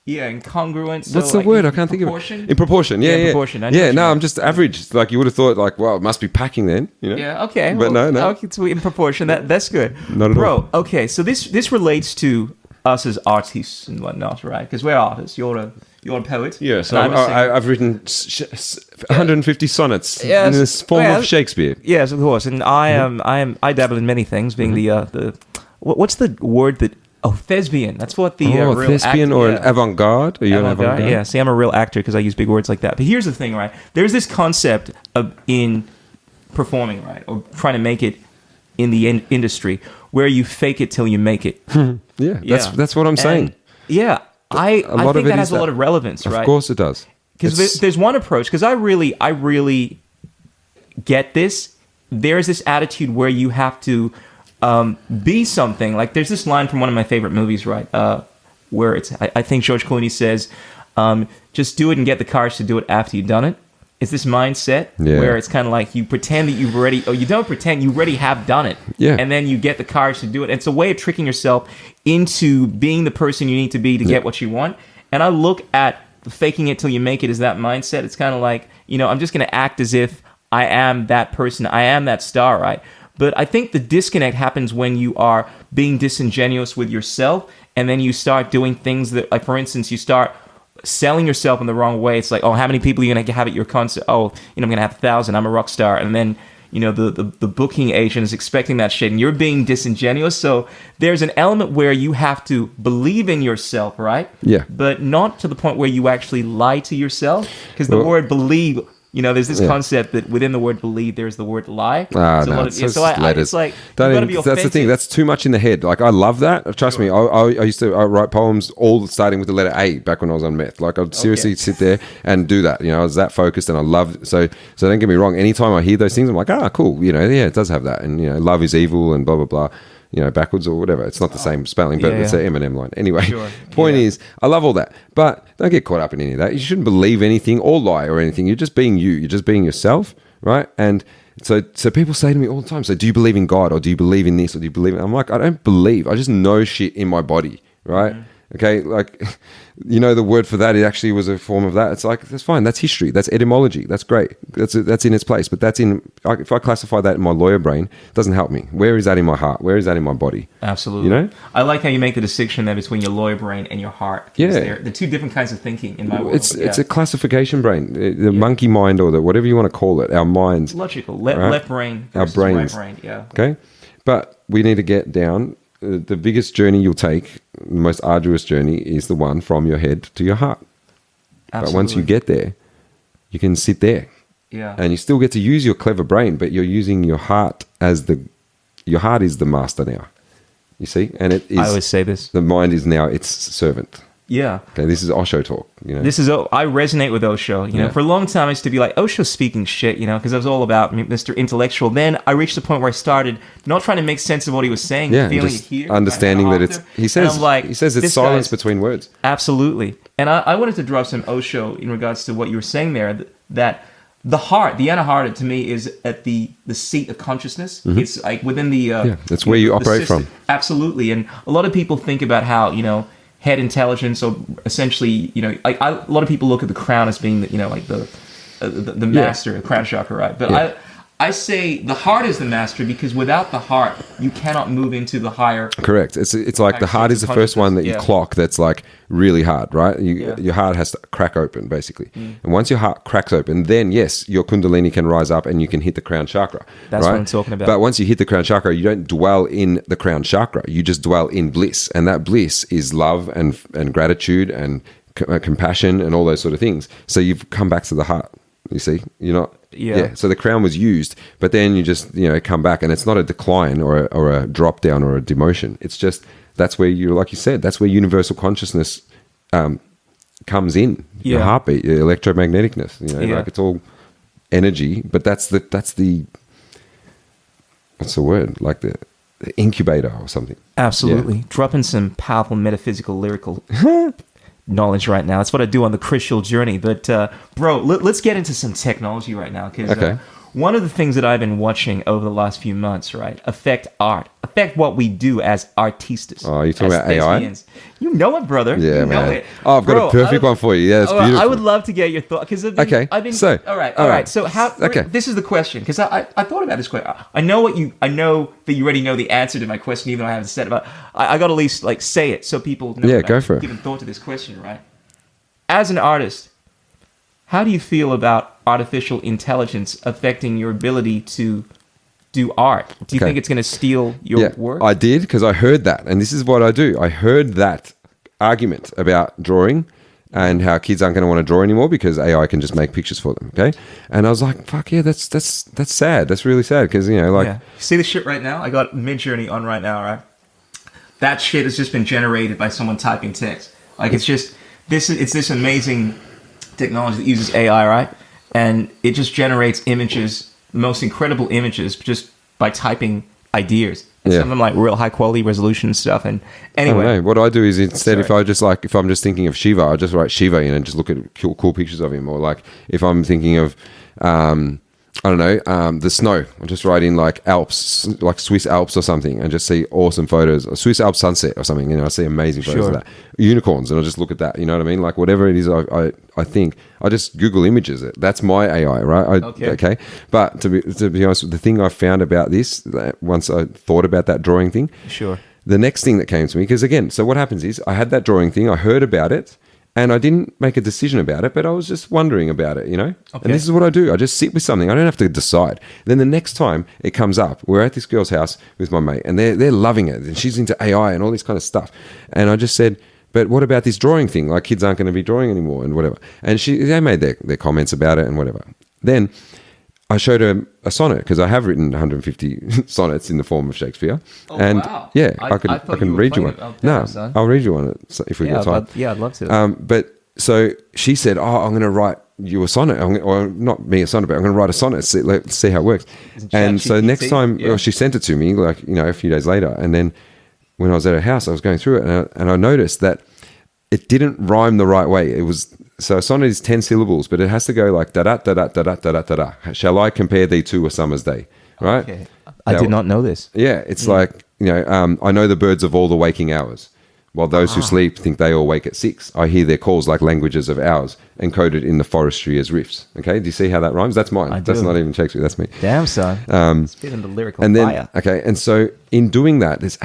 incongruent. So what's the like word? in I can't think of proportion? it. In proportion, yeah. In proportion. I know Yeah, what you no, mean. I'm just average. Like you would have thought, like, well, it must be packing then, you know? Yeah, okay. But no. Okay, it's in proportion. That's good. Not at Bro, okay, so this relates to us as artists and whatnot, right? Because we're artists. You're a poet. Yeah, so and I'm a singer. I've written 150 sonnets Yes, in this form well, of Shakespeare. Yes, of course. And I dabble in many things, being the what's the word that thespian. That's what the real thespian actor, or yeah. an avant-garde? Are you an avant-garde? Yeah, see, I'm a real actor because I use big words like that. But here's the thing, right? There's this concept of in performing, right, or trying to make it in the industry, where you fake it till you make it. That's what I'm saying. Yeah, I lot think of it that is has a lot of relevance, right? Of course it does. Because there's one approach, because I really get this. There's this attitude where you have to be something. Like there's this line from one of my favorite movies, right? Where I think George Clooney says, just do it and get the courage to do it after you've done it. It's this mindset where it's kind of like you pretend that you've already, or you don't pretend, you already have done it. Yeah. And then you get the courage to do it. It's a way of tricking yourself into being the person you need to be to get what you want. And I look at faking it till you make it as that mindset. It's kind of like, I'm just going to act as if I am that person. I am that star, right? But I think the disconnect happens when you are being disingenuous with yourself, and then you start doing things that, like, for instance, you start selling yourself in the wrong way. It's like, how many people are you going to have at your concert? I'm going to have 1,000. I'm a rock star. And then, the booking agent is expecting that shit, and you're being disingenuous. So there's an element where you have to believe in yourself, right? Yeah. But not to the point where you actually lie to yourself, because the word believe, there's this concept that within the word believe, there's the word lie. It's like, you gotta be that's the thing. authentic. That's too much in the head. Like, I love that. Trust me. I used to write poems all starting with the letter A back when I was on meth. Like, I'd seriously sit there and do that. I was that focused, and I loved. So don't get me wrong. Anytime I hear those things, I'm like, cool. It does have that. And love is evil, and blah blah blah. Backwards or whatever. It's not the same spelling, but it's an Eminem line. Anyway, point is, I love all that. But don't get caught up in any of that. You shouldn't believe anything or lie or anything. You're just being you. You're just being yourself, right? And so people say to me all the time, so do you believe in God, or do you believe in this, or do you believe in... I'm like, I don't believe. I just know shit in my body, right? Mm-hmm. Okay, like, the word for that, it actually was a form of that. It's like, that's fine. That's history. That's etymology. That's great. That's in its place. But if I classify that in my lawyer brain, it doesn't help me. Where is that in my heart? Where is that in my body? Absolutely. I like how you make the distinction there between your lawyer brain and your heart. Yeah. They're two different kinds of thinking in my world. It's a classification brain. The monkey mind, or the whatever you want to call it, our minds. Logical. Left brain versus our brains. right brain. Yeah. Okay? But we need to get down. The biggest journey you'll take, the most arduous journey, is the one from your head to your heart. Absolutely. But once you get there, you can sit there. Yeah. And you still get to use your clever brain, but you're using your heart your heart is the master now. You see? And it is... I always say this. The mind is now its servant. Yeah. Okay, this is Osho talk. I resonate with Osho. For a long time I used to be like, Osho's speaking shit, because I was all about Mr. Intellectual. Then I reached the point where I started not trying to make sense of what he was saying, feeling it here, understanding that it's... He says it's silence between words. Absolutely. And I wanted to drop some Osho in regards to what you were saying there, that the heart, the anahata, to me, is at the seat of consciousness. Mm-hmm. It's like within the... that's where you operate from. Absolutely. And a lot of people think about how, head intelligence, or essentially, a lot of people look at the crown as being, the master, the crown chakra, right? But I say the heart is the master, because without the heart, you cannot move into the higher... Correct. It's like the heart is the first one that you clock that's like really hard, right? Your heart has to crack open, basically. Mm. And once your heart cracks open, then yes, your kundalini can rise up and you can hit the crown chakra. That's what I'm talking about. But once you hit the crown chakra, you don't dwell in the crown chakra. You just dwell in bliss. And that bliss is love and gratitude and compassion and all those sort of things. So you've come back to the heart. You see? You're not... Yeah. So the crown was used, but then you just, come back, and it's not a decline or a drop down or a demotion. It's just, that's where like you said, that's where universal consciousness comes in. Your heartbeat, your electromagneticness, like it's all energy, but that's the what's the word? Like the incubator or something. Absolutely. Yeah. Dropping some powerful metaphysical, lyrical knowledge right now. That's what I do on the Krishool Journey. But bro, let's get into some technology right now, because one of the things that I've been watching over the last few months, right, affect what we do as artistas. Oh, you're talking about AI? thespians. You know it, brother. Yeah, you know man. it. Oh, I've got a perfect one for you. Yeah, it's beautiful. I would love to get your thought because I've been. All right. So how? Okay. This is the question because I thought about this question. I know that you already know the answer to my question, even though I haven't said it. But I got to at least like say it so people know. Yeah, go for it. Giving thought to this question, right? As an artist, how do you feel about artificial intelligence affecting your ability to do art? Do you think it's going to steal your work? I did because I heard that. And this is what I do. I heard that argument about drawing and how kids aren't going to want to draw anymore because AI can just make pictures for them. Okay. And I was like, fuck yeah, that's sad. That's really sad because, You see this shit right now? I got Midjourney on right now, right? That shit has just been generated by someone typing text. Like it's this amazing technology that uses AI, right? And it just generates images, most incredible images, just by typing ideas. And some of them like real high quality resolution and stuff. And anyway, I don't know. What I do is instead, if I'm just thinking of Shiva, I just write Shiva in and just look at cool pictures of him. Or like if I'm thinking of, the snow, I'll just write in like Alps, like Swiss Alps or something, and just see awesome photos, or Swiss Alps sunset or something. I see amazing photos of that. Unicorns, and I just look at that. You know what I mean? Like whatever it is, I think I just Google images it. That's my AI, right? Okay. But to be honest, the thing I found about this, once I thought about that drawing thing, the next thing that came to me, because again, so what happens is I had that drawing thing, I heard about it. And I didn't make a decision about it, but I was just wondering about it, Okay. And this is what I do. I just sit with something. I don't have to decide. Then the next time it comes up, we're at this girl's house with my mate, and they're loving it. And she's into AI and all this kind of stuff. And I just said, but what about this drawing thing? Like kids aren't going to be drawing anymore and whatever. And they made their comments about it and whatever. Then I showed her a sonnet because I have written 150 sonnets in the form of Shakespeare. Oh, and wow. Yeah, I can read you one. I'll read you one if we get time. I'd love to. But so she said, I'm going to write you a sonnet. Or not me a sonnet, but I'm going to write a sonnet. Let's see how it works. And so next time, she sent it to me like, a few days later. And then when I was at her house, I was going through it and I noticed that it didn't rhyme the right way. It was, so a sonnet is 10 syllables, but it has to go like da-da, da-da, da-da, da-da, da-da. Shall I compare thee to a summer's day? Right? Okay. I did not know this. Yeah. It's like, I know the birds of all the waking hours, while those who sleep think they all wake at 6. I hear their calls like languages of ours, encoded in the forestry as riffs. Okay. Do you see how that rhymes? That's mine. That's not even Shakespeare. That's me. Damn, son. Spitting the lyrical and then, fire. Okay. And so in doing that, it's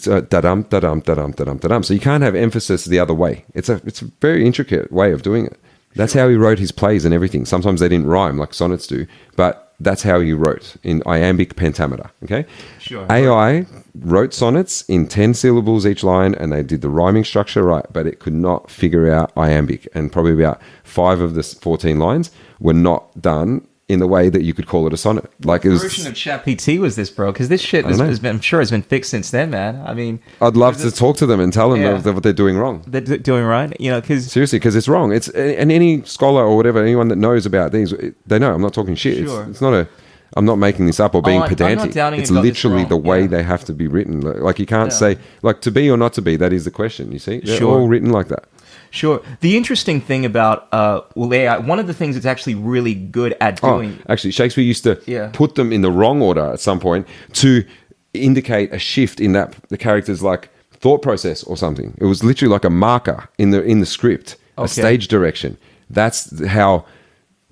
a da-dum, da-dum, da-dum, da-dum, da-dum. So you can't have emphasis the other way. It's a very intricate way of doing it. That's how he wrote his plays and everything. Sometimes they didn't rhyme like sonnets do, but that's how he wrote in iambic pentameter. Okay. Sure. AI wrote sonnets in 10 syllables each line, and they did the rhyming structure right, but it could not figure out iambic. And probably about 5 of the 14 lines were not done in the way that you could call it a sonnet. Like it was. What version of ChatGPT was this, bro? Because this shit has been, I'm sure, has been fixed since then, man. I mean, I'd love to talk to them and tell them what they're doing wrong. They're doing right, because seriously, because it's wrong. It's and any scholar or whatever, anyone that knows about these, they know. I'm not talking shit. Sure. It's not a. I'm not making this up or being pedantic. I'm not doubting it's you got this literally wrong. the way they have to be written. Like you can't say like to be or not to be. That is the question. You see, they're all written like that. Sure. The interesting thing about AI, one of the things it's actually really good at doing. Actually, Shakespeare used to put them in the wrong order at some point to indicate a shift in the character's like thought process or something. It was literally like a marker in the script, a stage direction. That's how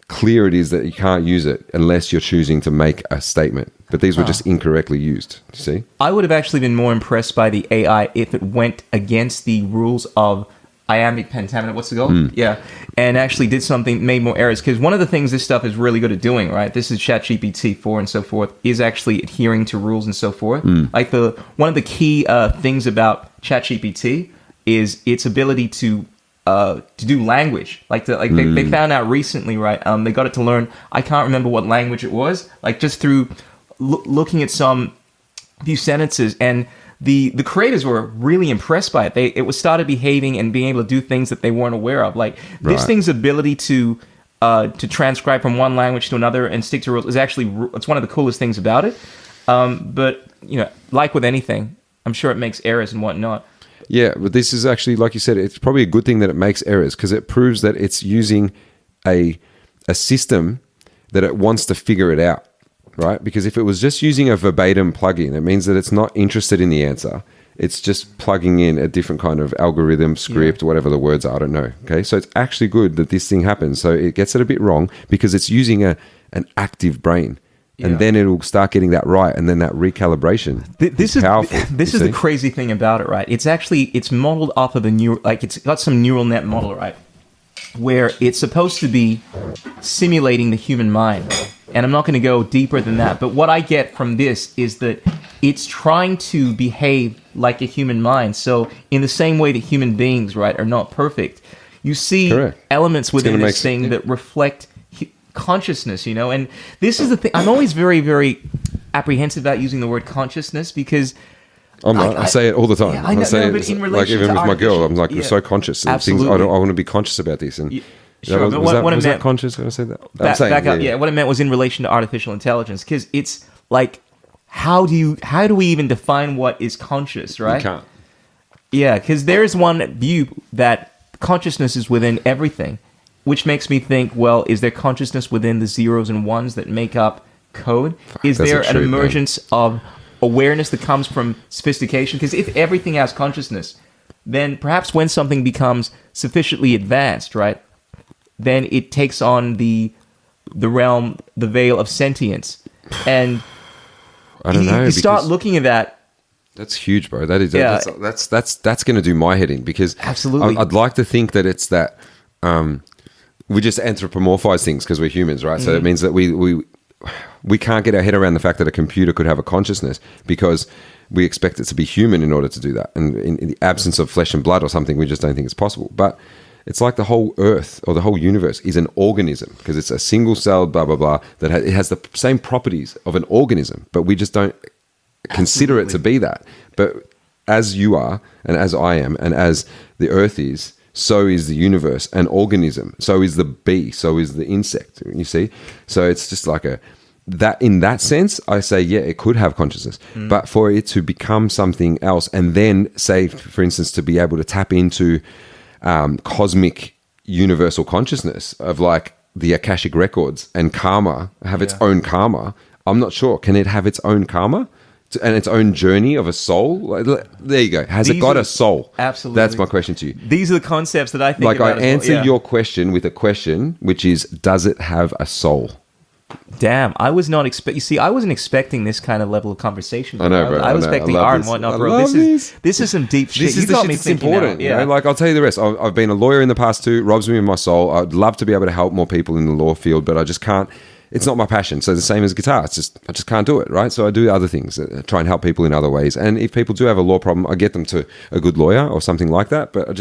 clear it is that you can't use it unless you're choosing to make a statement. But these were just incorrectly used. You see? I would have actually been more impressed by the AI if it went against the rules of iambic pentameter, what's the goal? And actually did something, made more errors. Because one of the things this stuff is really good at doing, right? This is ChatGPT 4 and so forth, is actually adhering to rules and so forth. Like one of the key things about ChatGPT is its ability to do language. They found out recently, right? They got it to learn. I can't remember what language it was. Like just through looking at few sentences, and the creators were really impressed by it. It was started behaving and being able to do things that they weren't aware of. Like this thing's ability to transcribe from one language to another and stick to rules is actually it's one of the coolest things about it. But like with anything, I'm sure it makes errors and whatnot. Yeah, but this is actually, like you said, it's probably a good thing that it makes errors because it proves that it's using a system that it wants to figure it out, right? Because if it was just using a verbatim plugin, it means that it's not interested in the answer. It's just plugging in a different kind of algorithm, script, whatever the words are, I don't know. Okay, so it's actually good that this thing happens. So it gets it a bit wrong because it's using an active brain. And then it'll start getting that right, and then that recalibration. This is powerful. This is the crazy thing about it, right? It's modeled off of it's got some neural net model, right? Where it's supposed to be simulating the human mind. And I'm not going to go deeper than that. But what I get from this is that it's trying to behave like a human mind. So in the same way that human beings, right, are not perfect, you see elements within this thing that reflect consciousness, you know? And this is the thing. I'm always very, very apprehensive about using the word consciousness because... I say it all the time. Yeah, I know, say but in relation like even to with my girl, I'm like, you're so conscious. And things, I want to be conscious about this. And sure, was that conscious when I said that? Back up. Yeah, what I meant was in relation to artificial intelligence, because it's like, how do we even define what is conscious, right? You can't. Yeah, because there's one view that consciousness is within everything, which makes me think, well, is there consciousness within the zeros and ones that make up code? Is there an emergence of awareness that comes from sophistication? Because if everything has consciousness, then perhaps when something becomes sufficiently advanced, right, then it takes on the realm, the veil of sentience. And I don't know. You start looking at that. That's huge, bro. That is that's going to do my head in, because absolutely, I'd like to think that it's that we just anthropomorphize things because we're humans, right? So it means that we can't get our head around the fact that a computer could have a consciousness because we expect it to be human in order to do that. And in the absence of flesh and blood or something, we just don't think it's possible. But it's like the whole earth or the whole universe is an organism, because it's a single-celled blah, blah, blah, that it has the same properties of an organism, but we just don't consider it to be that. But as you are, and as I am, and as the earth is, so is the universe an organism. So is the bee. So is the insect. You see? So it's just like that in that sense, I say, yeah, it could have consciousness. But for it to become something else, and then say, for instance, to be able to tap into cosmic universal consciousness of like the Akashic records and karma, have its own karma, I'm not sure. Can it have its own karma? And its own journey of a soul? There you go. Has it got a soul? Absolutely. That's my question to you. These are the concepts that I think like about. I answered your question with a question, which is, does it have a soul? Damn, I was not you see, I wasn't expecting this kind of level of conversation. I know, bro. I was expecting art and whatnot, bro. This is some deep shit. This is the shit that's important. Yeah. You know? Like, I'll tell you the rest. I've been a lawyer in the past too. Robs me of my soul. I'd love to be able to help more people in the law field, but I just can't. It's not my passion. So the same as guitar. I just can't do it, right? So I do other things, try and help people in other ways. And if people do have a law problem, I get them to a good lawyer or something like that. But I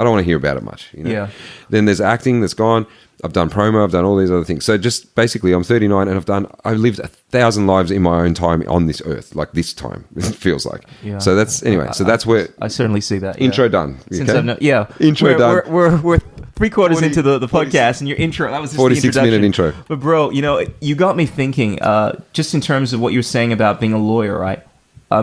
don't want to hear about it much. You know? Yeah. Then there's acting that's gone. I've done promo. I've done all these other things. So just basically, I'm 39 and I've lived 1,000 lives in my own time on this earth, like this time, it feels like. Yeah. So that's, anyway, so that's where... I certainly see that. Intro done. Since okay? Intro done. We're 3/4 into the podcast, and your intro, that was just 46-minute intro. But bro, you know, you got me thinking, just in terms of what you were saying about being a lawyer, right?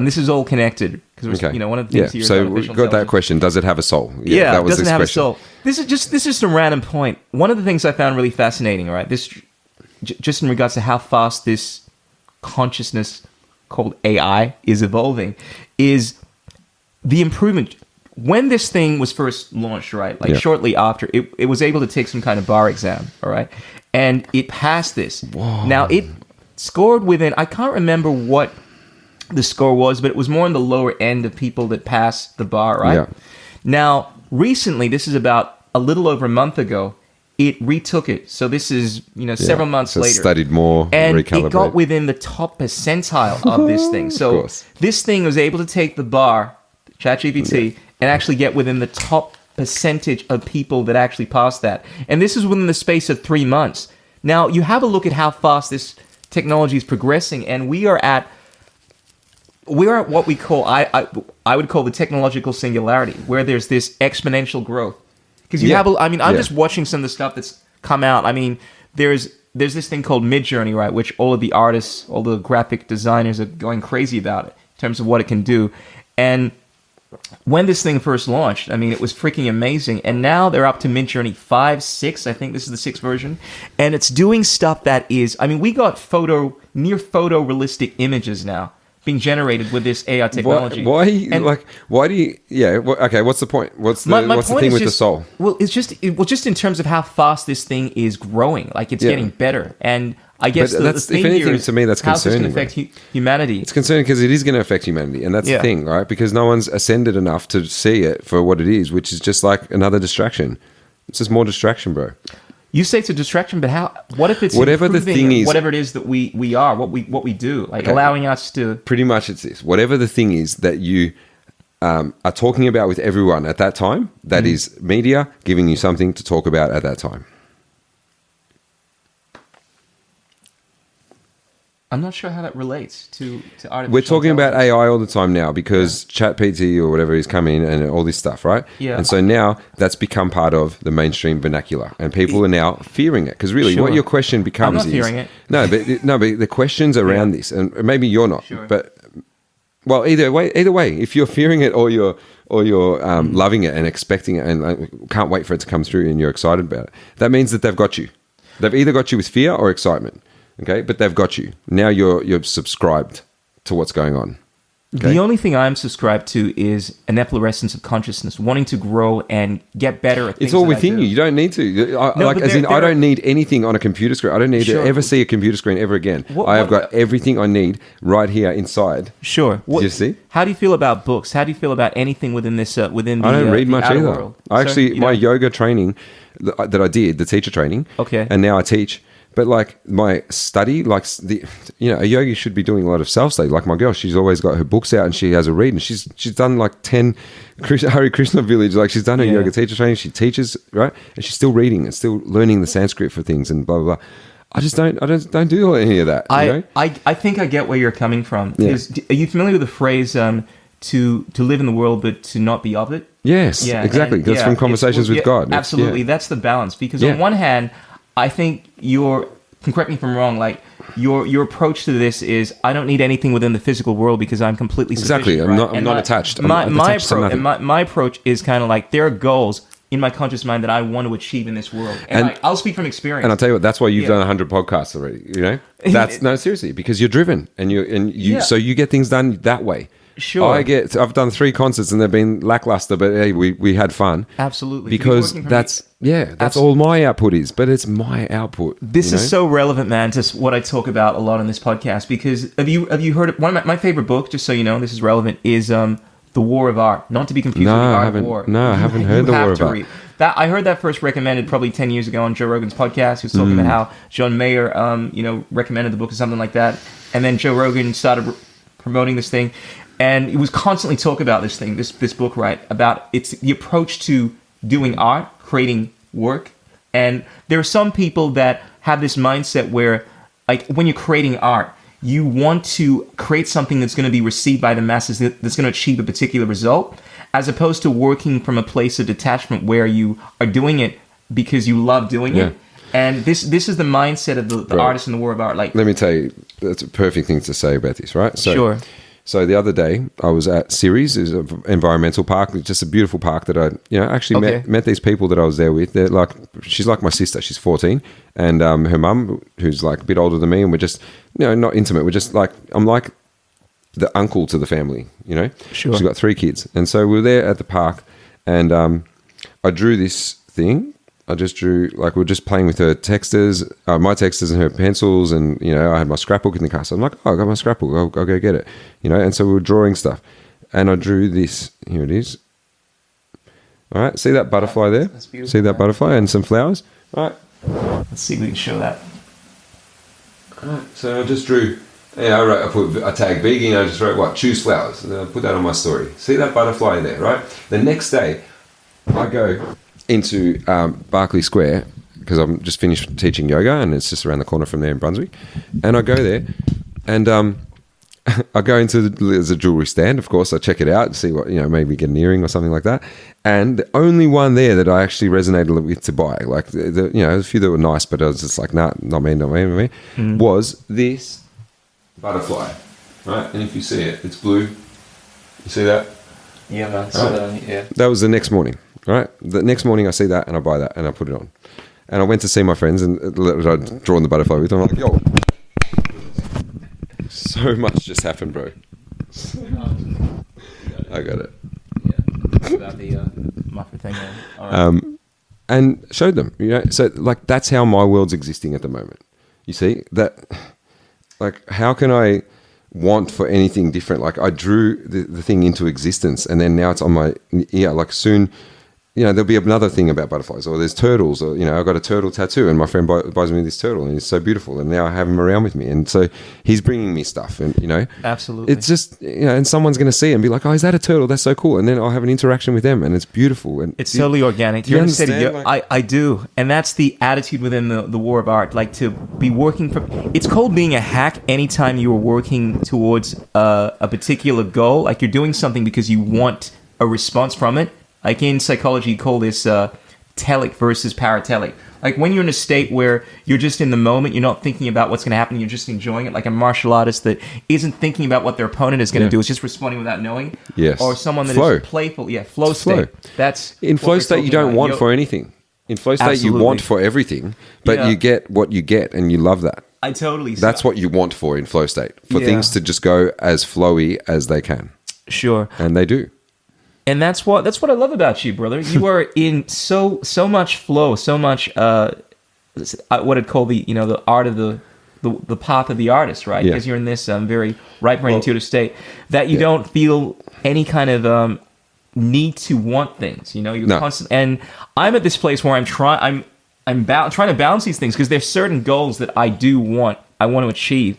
This is all connected. Because you know, one of the things here is so we got that question. Does it have a soul? Yeah, that was doesn't have question. a soul. This is some random point. One of the things I found really fascinating, right? This just in regards to how fast this consciousness called AI is evolving, is the improvement. When this thing was first launched, right? Like shortly after, it was able to take some kind of bar exam, all right? And it passed this. Whoa. Now, it scored within, I can't remember what the score was, but it was more on the lower end of people that passed the bar, right? Yeah. Now, recently, this is about a little over a month ago, it retook it. So this is, several months later. Studied more, and it got within the top percentile of this thing. So this thing was able to take the bar, ChatGPT, and actually get within the top percentage of people that actually passed that. And this is within the space of 3 months. Now, you have a look at how fast this technology is progressing, and we are at what we call, I would call the technological singularity, where there's this exponential growth. Because I'm just watching some of the stuff that's come out. I mean, there's this thing called Midjourney, right, which all of the artists, all the graphic designers are going crazy about it in terms of what it can do. And when this thing first launched, I mean, it was freaking amazing. And now they're up to Midjourney 5, 6. I think this is the 6th version. And it's doing stuff that is, I mean, we got near photorealistic images now being generated with this AI technology. Why do you, okay, what's the point? What's the thing with the soul? Well, it's just in terms of how fast this thing is growing, like it's getting better. And I guess the thing if anything, here is to me, that's how this concerning. can affect humanity. It's concerning because it is going to affect humanity, and that's the thing, right? Because no one's ascended enough to see it for what it is, which is just like another distraction. It's just more distraction, bro. You say it's a distraction, but how? What if it's whatever the thing is, whatever it is that we are, what we do, like allowing us to. Pretty much, it's this. Whatever the thing is that you are talking about with everyone at that time, that is media giving you something to talk about at that time. I'm not sure how that relates to artificial We're talking about intelligence. AI all the time now because ChatGPT or whatever is coming and all this stuff, right? Yeah. And so now that's become part of the mainstream vernacular, and people are now fearing it because really, Sure. what your question becomes I'm not fearing it. No, but the questions around this, and maybe you're not, Sure. but well, either way, if you're fearing it or you're loving it and expecting it and can't wait for it to come through and you're excited about it, that means that they've got you. They've either got you with fear or excitement. Okay, but they've got you. Now you're subscribed to what's going on. Okay? The only thing I'm subscribed to is an efflorescence of consciousness, wanting to grow and get better at things. It's all that I within do. you. You don't need to. I I don't need anything on a computer screen. I don't need Sure. to ever see a computer screen ever again. What- I have what- got everything I need right here inside. Sure. Did you see? How do you feel about books? How do you feel about anything within this? Within the I don't read the much outer either. world? I actually, Sorry, you my don't? yoga training that I did, the teacher training. Okay. And now I teach. But like my study, like a yogi should be doing a lot of self-study. Like my girl, she's always got her books out and she has a read, and she's done like 10 Hare Krishna village. Like she's done her yoga teacher training. She teaches, right? And she's still reading and still learning the Sanskrit for things and blah, blah, blah. I don't do any of that. I think I get where you're coming from. Yeah. Are you familiar with the phrase to live in the world but to not be of it? Yes, exactly. That's from Conversations with God. Absolutely. That's the balance. Because on one hand, I think correct me if I'm wrong, like your approach to this is I don't need anything within the physical world because I'm completely sufficient. Exactly. Right? I'm not attached. I'm My attached to approach nothing. my approach is kind of like there are goals in my conscious mind that I want to achieve in this world. And I'll speak from experience. And I'll tell you what, that's why you've done 100 podcasts already, you know? No, seriously, because you're driven so you get things done that way. Sure. I've done 3 concerts and they've been lackluster, but hey, we had fun. Absolutely. Because that's all my output is, but it's my output. This is so relevant, man, to what I talk about a lot on this podcast. Because have you heard of one of my favorite book? Just so you know, this is relevant. Is The War of Art, not to be confused with The Art of War. No, I haven't heard The War of Art. I heard that first recommended probably 10 years ago on Joe Rogan's podcast. He was talking about how John Mayer, recommended the book or something like that, and then Joe Rogan started promoting this thing, and he was constantly talking about this thing, this book, right? About it's the approach to doing art, creating work, and there are some people that have this mindset where, like, when you're creating art, you want to create something that's going to be received by the masses, that's going to achieve a particular result, as opposed to working from a place of detachment where you are doing it because you love doing it. And this is the mindset of the artist in the War of Art. Like, let me tell you, that's a perfect thing to say about this, right? Sure. So the other day, I was at Ceres, is an environmental park, just a beautiful park that I, actually met these people that I was there with. They're like, she's like my sister. She's 14, and her mum, who's like a bit older than me, and we're just, not intimate. We're just like, I'm like the uncle to the family, Sure. She's got 3 kids, and so we were there at the park, and I drew this thing. I just drew, like, we were just playing with her texters, my texters and her pencils, and, I had my scrapbook in the car. So I'm like, I got my scrapbook, I'll go get it, and so we were drawing stuff. And I drew this, here it is. All right, see that butterfly there? That's beautiful. See that butterfly and some flowers? All right. Let's see if we can show that. All right, so I just drew, I tagged vegan, I just wrote, choose flowers. And then I put that on my story. See that butterfly there, right? The next day, I go into Berkeley Square because I'm just finished teaching yoga, and it's just around the corner from there in Brunswick. And I go there, and I go into there's a jewelry stand. Of course, I check it out and see what maybe get an earring or something like that. And the only one there that I actually resonated with to buy, like a few that were nice, but I was just like, nah, not me, was this butterfly, right? And if you see it, it's blue. You see that? Yeah, man. So, yeah. That was the next morning, right? The next morning I see that and I buy that and I put it on. And I went to see my friends and I'd drawn the butterfly with them. I'm like, yo, so much just happened, bro. I got it. Yeah. About the muffin thing. All right. And showed them, so like that's how my world's existing at the moment. You see that, like, how can I want for anything different? Like I drew the thing into existence and then now it's on my ear. Like soon, there'll be another thing about butterflies, or there's turtles, or I've got a turtle tattoo and my friend buys me this turtle and it's so beautiful and now I have him around with me, and so he's bringing me stuff, and Absolutely, it's just and someone's going to see it and be like, oh, is that a turtle? That's so cool. And then I'll have an interaction with them and it's beautiful, and it's totally organic. Do you understand? I do, and that's the attitude within the war of art. Like to be working for, it's called being a hack anytime you are working towards a particular goal. Like you're doing something because you want a response from it. Like in psychology, you call this telic versus paratelic. Like when you're in a state where you're just in the moment, you're not thinking about what's going to happen, you're just enjoying it. Like a martial artist that isn't thinking about what their opponent is going to do, is just responding without knowing. Yes. Or someone that flow. is playful. Yeah, flow state. That's in flow state you don't want for anything. In flow state Absolutely. you want for everything, but you get what you get and you love that. I totally. That's what you want for in flow state. For things to just go as flowy as they can. Sure. And they do. And that's what I love about you, brother. You are in so much flow, so much what I'd call the art of the path of the artist, right? Yeah. Because you're in this very ripe and intuitive state that you don't feel any kind of need to want things. You're constant. And I'm at this place where I'm trying to balance these things because there's certain goals that I want to achieve,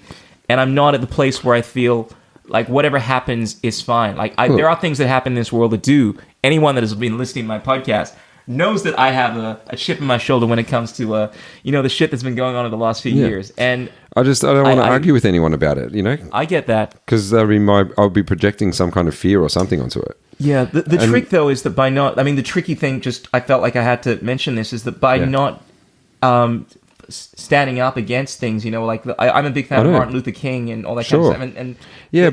and I'm not at the place where I feel like whatever happens is fine. Like there are things that happen in this world that do. Anyone that has been listening to my podcast knows that I have a chip in my shoulder when it comes to the shit that's been going on in the last few years. And I don't want to argue with anyone about it. I get that because I'll be projecting some kind of fear or something onto it. Yeah. The trick though is that by not. I mean, the tricky thing. Just I felt like I had to mention this is that by not. Standing up against things, I'm a big fan of Martin Luther King and all that kind of stuff. And I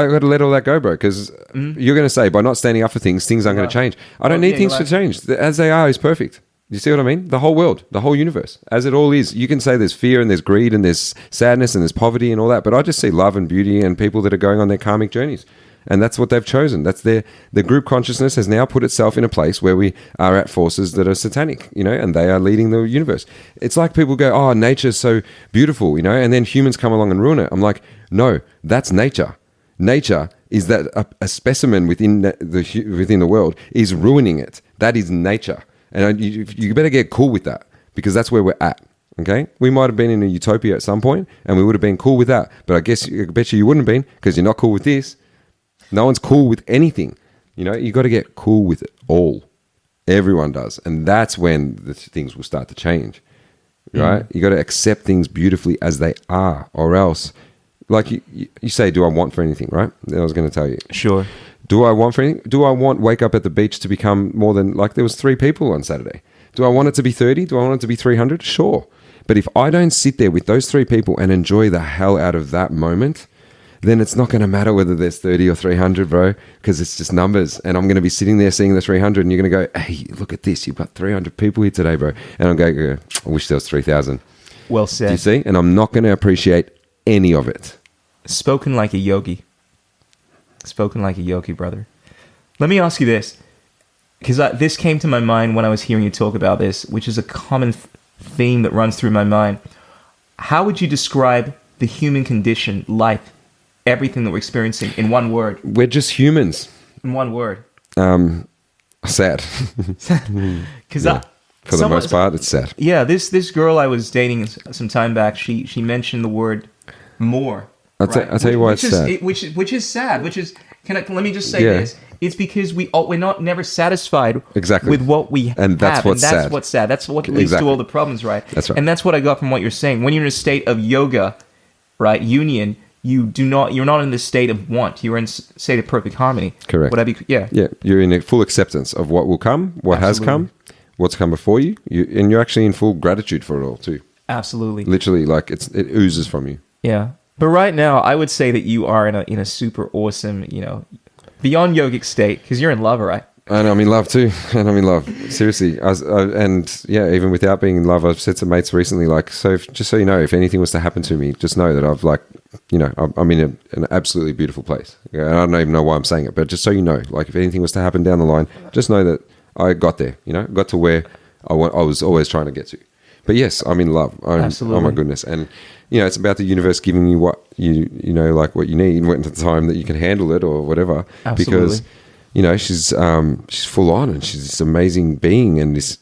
got to let all that go, bro, because you're going to say by not standing up for things aren't going to change. I don't need things to change. As they are is perfect. You see what I mean? The whole world, the whole universe, as it all is. You can say there's fear and there's greed and there's sadness and there's poverty and all that, but I just see love and beauty and people that are going on their karmic journeys. And that's what they've chosen. That's the group consciousness has now put itself in a place where we are at forces that are satanic, and they are leading the universe. It's like people go, oh, nature's so beautiful, and then humans come along and ruin it. I'm like, no, that's nature. Nature is that a specimen within the world is ruining it. That is nature. And you better get cool with that because that's where we're at. Okay, we might have been in a utopia at some point and we would have been cool with that. But I bet you wouldn't have been because you're not cool with this. No one's cool with anything. You got to get cool with it all. Everyone does. And that's when the things will start to change, right? You got to accept things beautifully as they are, or else, like you say, do I want for anything, right? I was going to tell you. Sure. Do I want for anything? Do I want wake up at the beach to become more than, like there was 3 people on Saturday. Do I want it to be 30? Do I want it to be 300? Sure. But if I don't sit there with those 3 people and enjoy the hell out of that moment, then it's not going to matter whether there's 30 or 300, bro, because it's just numbers. And I'm going to be sitting there seeing the 300 and you're going to go, hey, look at this. You've got 300 people here today, bro. And I'm going, I wish there was 3,000. Well said. Do you see? And I'm not going to appreciate any of it. Spoken like a yogi. Spoken like a yogi, brother. Let me ask you this, because this came to my mind when I was hearing you talk about this, which is a common theme that runs through my mind. How would you describe the human condition, life, everything that we're experiencing in one word? We're just humans. In one word. Sad. Because for the most part, it's sad. Yeah, this girl I was dating some time back, she mentioned the word more. I'll tell you why it's sad. Which is sad. Let me just say this. It's because we're never satisfied with what we have. And that's what's sad. What's sad. That's what leads to all the problems, right? That's right. And that's what I got from what you're saying. When you're in a state of yoga, right, union, you're not in the state of want. You're in a state of perfect harmony. Correct. Would I be? Yeah. Yeah. You're in a full acceptance of what will come, what has come, what's come before you, and you're actually in full gratitude for it all too. Absolutely. Literally, like it oozes from you. Yeah. But right now, I would say that you are in a super awesome, beyond yogic state, because you're in love, right? And I'm in love too. And I'm in love. Seriously. And yeah, even without being in love, I've said to mates recently, like, so just so you know, if anything was to happen to me, just know that I've like, you know, I'm in an absolutely beautiful place. And I don't even know why I'm saying it, but just so you know, like if anything was to happen down the line, just know that I got there, you know, got to where I was always trying to get to. But yes, I'm in love. Absolutely. Oh my goodness. And, you know, it's about the universe giving you what you know, like what you need when at the time that you can handle it or whatever. Absolutely. Because, you know, she's full on and she's this amazing being and this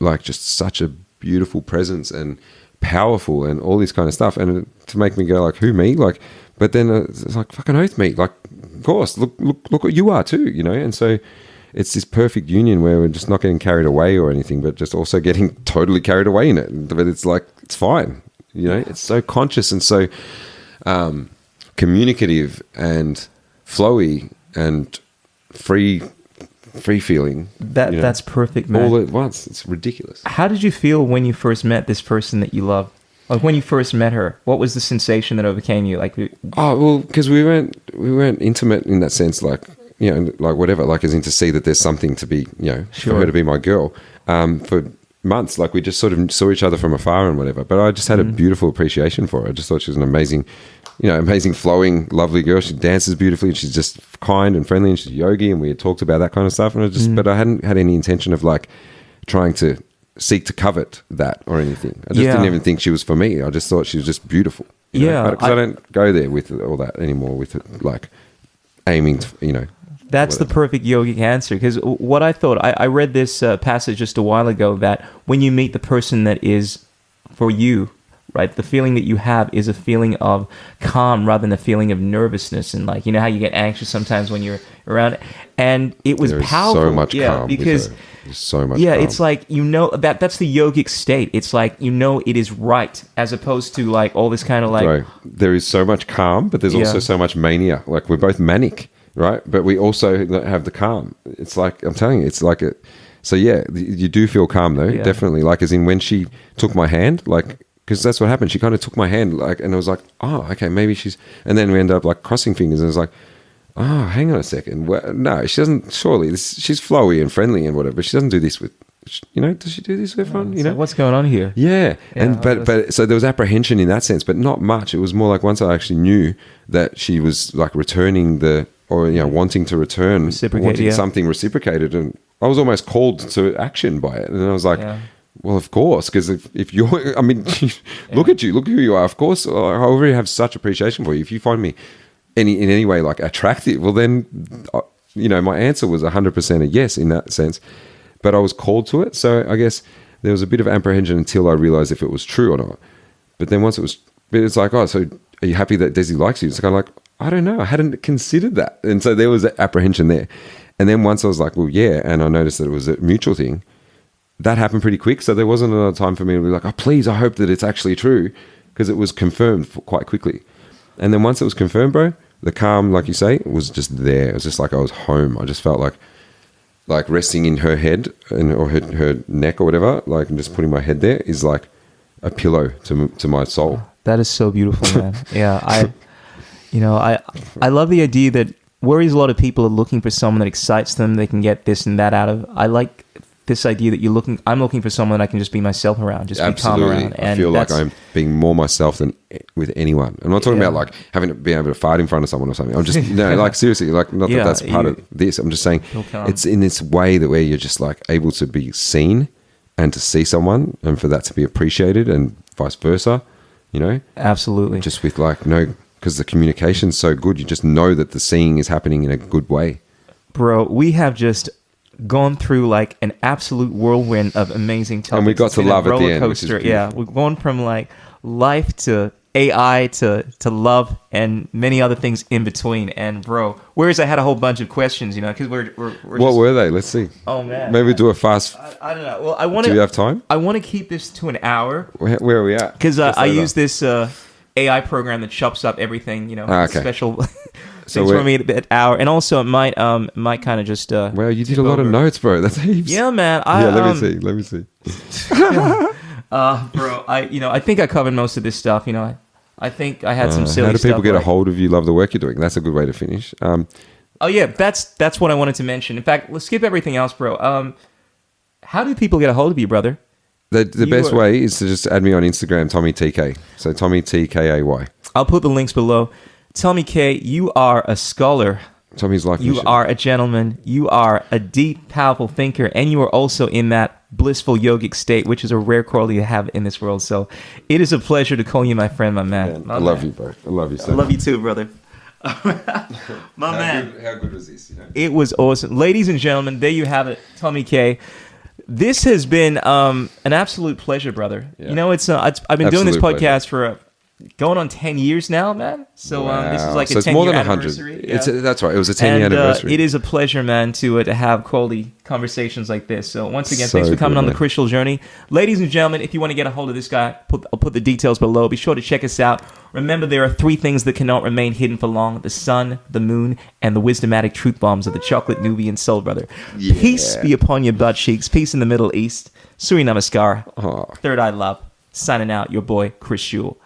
like just such a beautiful presence and powerful and all this kind of stuff. And to make me go like, who, me? Like, but then it's like, fucking oath, me. Like, of course, look what you are too, you know? And so it's this perfect union where we're just not getting carried away or anything, but just also getting totally carried away in it. But it's like, it's fine. You know, it's so conscious and so communicative and flowy and free feeling. That, you know, that's perfect, man. All at once. It's ridiculous. How did you feel when you first met this person that you love? Like when you first met her, what was the sensation that overcame you? Like, oh well, because we weren't intimate in that sense, like, you know, like whatever, like as in to see that there's something to be, you know, sure, for her to be my girl. For months, like we just sort of saw each other from afar and whatever. But I just had a beautiful appreciation for her. I just thought she was an amazing, you know, amazing, flowing, lovely girl. She dances beautifully and she's just kind and friendly and she's a yogi and we had talked about that kind of stuff. And I just, but I hadn't had any intention of like trying to seek to covet that or anything. I just didn't even think she was for me. I just thought she was just beautiful. Yeah. Because I don't go there with all that anymore with it, like aiming to, you know. That's the perfect yogic answer. Because what I thought, I read this passage just a while ago that when you meet the person that is for you, right, the feeling that you have is a feeling of calm rather than a feeling of nervousness. And like, you know how you get anxious sometimes when you're around it? And it was powerful. So much calm. Because there's so much calm. It's like, you know, that's the yogic state. It's like, you know, it is right as opposed to like all this kind of like... Right. There is so much calm, but there's also so much mania. Like we're both manic. Right, but we also have the calm. It's like, I'm telling you, it's like a. So yeah, you do feel calm though, definitely. Like as in when she took my hand, like because that's what happened. She kind of took my hand, like, and I was like, oh, okay, maybe she's. And then we end up like crossing fingers, and it's like, oh, hang on a second. Well, no, she doesn't. Surely she's flowy and friendly and whatever. But she doesn't do this with. You know, does she do this with everyone? You know, what's going on here? Yeah, and but so there was apprehension in that sense, but not much. It was more like once I actually knew that she was like returning the. Or, you know, wanting to return, wanting something reciprocated. And I was almost called to action by it. And I was like, well, of course, because if you're, I mean, look at you, look who you are. Of course, I already have such appreciation for you. If you find me in any way like attractive, well, then, you know, my answer was 100% a yes in that sense. But I was called to it. So I guess there was a bit of apprehension until I realized if it was true or not. But then once it's like, oh, so are you happy that Desi likes you? It's kind of like, I don't know. I hadn't considered that. And so there was apprehension there. And then once I was like, well, yeah, and I noticed that it was a mutual thing, that happened pretty quick. So there wasn't another time for me to be like, oh, please, I hope that it's actually true, because it was confirmed quite quickly. And then once it was confirmed, bro, the calm, like you say, was just there. It was just like I was home. I just felt like resting in her head or her neck or whatever, like and just putting my head there is like a pillow to my soul. That is so beautiful, man. Yeah, You know, I love the idea that whereas a lot of people are looking for someone that excites them, they can get this and that out of. I like this idea that I'm looking for someone I can just be myself around, just be calm around. And I feel like I'm being more myself than with anyone. I'm not talking about like having to be able to fart in front of someone or something. I'm just like seriously, like not that that's part of this. I'm just saying it's in this way that where you're just like able to be seen and to see someone and for that to be appreciated and vice versa. You know, absolutely. Just with like because the communication's so good, you just know that the seeing is happening in a good way. Bro, we have just gone through like an absolute whirlwind of amazing topics. And we got to love at the end, which is beautiful. We're going from like life to AI to love and many other things in between. And bro, whereas I had a whole bunch of questions, you know, because we're what were they? Let's see. Oh man, maybe do a fast. I don't know. Well, I want to. Do you have time? I want to keep this to an hour. Where are we at? Because I use this AI program that chops up everything, you know, special things for me at an hour, and also it might kind of just. Wow, you did a lot of notes, bro. That's heaps. Yeah, man. Let me see. Bro, I think I covered most of this stuff. You know, I think I had some silly stuff. How do people get a hold of you? Love the work you're doing. That's a good way to finish. Oh yeah, that's what I wanted to mention. In fact, let's skip everything else, bro. How do people get a hold of you, brother? The best way is to just add me on Instagram, Tommy TK. So Tommy TKAY. I'll put the links below. Tommy K, you are a scholar. Tommy's life You mission. are a gentleman. You are a deep, powerful thinker, and you are also in that blissful yogic state, which is a rare quality to have in this world. So it is a pleasure to call you my friend, my man. I love you, bro. I love you so I love you too, brother. My man. How good was this? You know? It was awesome. Ladies and gentlemen, there you have it, Tommy K. This has been an absolute pleasure, brother. Yeah. You know, I've been doing this Absolute podcast for going on 10 years now, man. So this is like So a it's 10 more year than 100. anniversary. Yeah. That's right. It was a 10-year And anniversary. it is a pleasure, man, to have quality conversations like this. So once again, So thanks for coming good, on the man. Krishool Journey. Ladies and gentlemen, if you want to get a hold of this guy, I'll put the details below. Be sure to check us out. Remember, there are 3 things that cannot remain hidden for long: the sun, the moon, and the wisdomatic truth bombs of the chocolate Nubian soul, brother. Yeah. Peace be upon your butt cheeks. Peace in the Middle East. Suri Namaskar. Oh. Third Eye Love. Signing out, your boy, Krishool.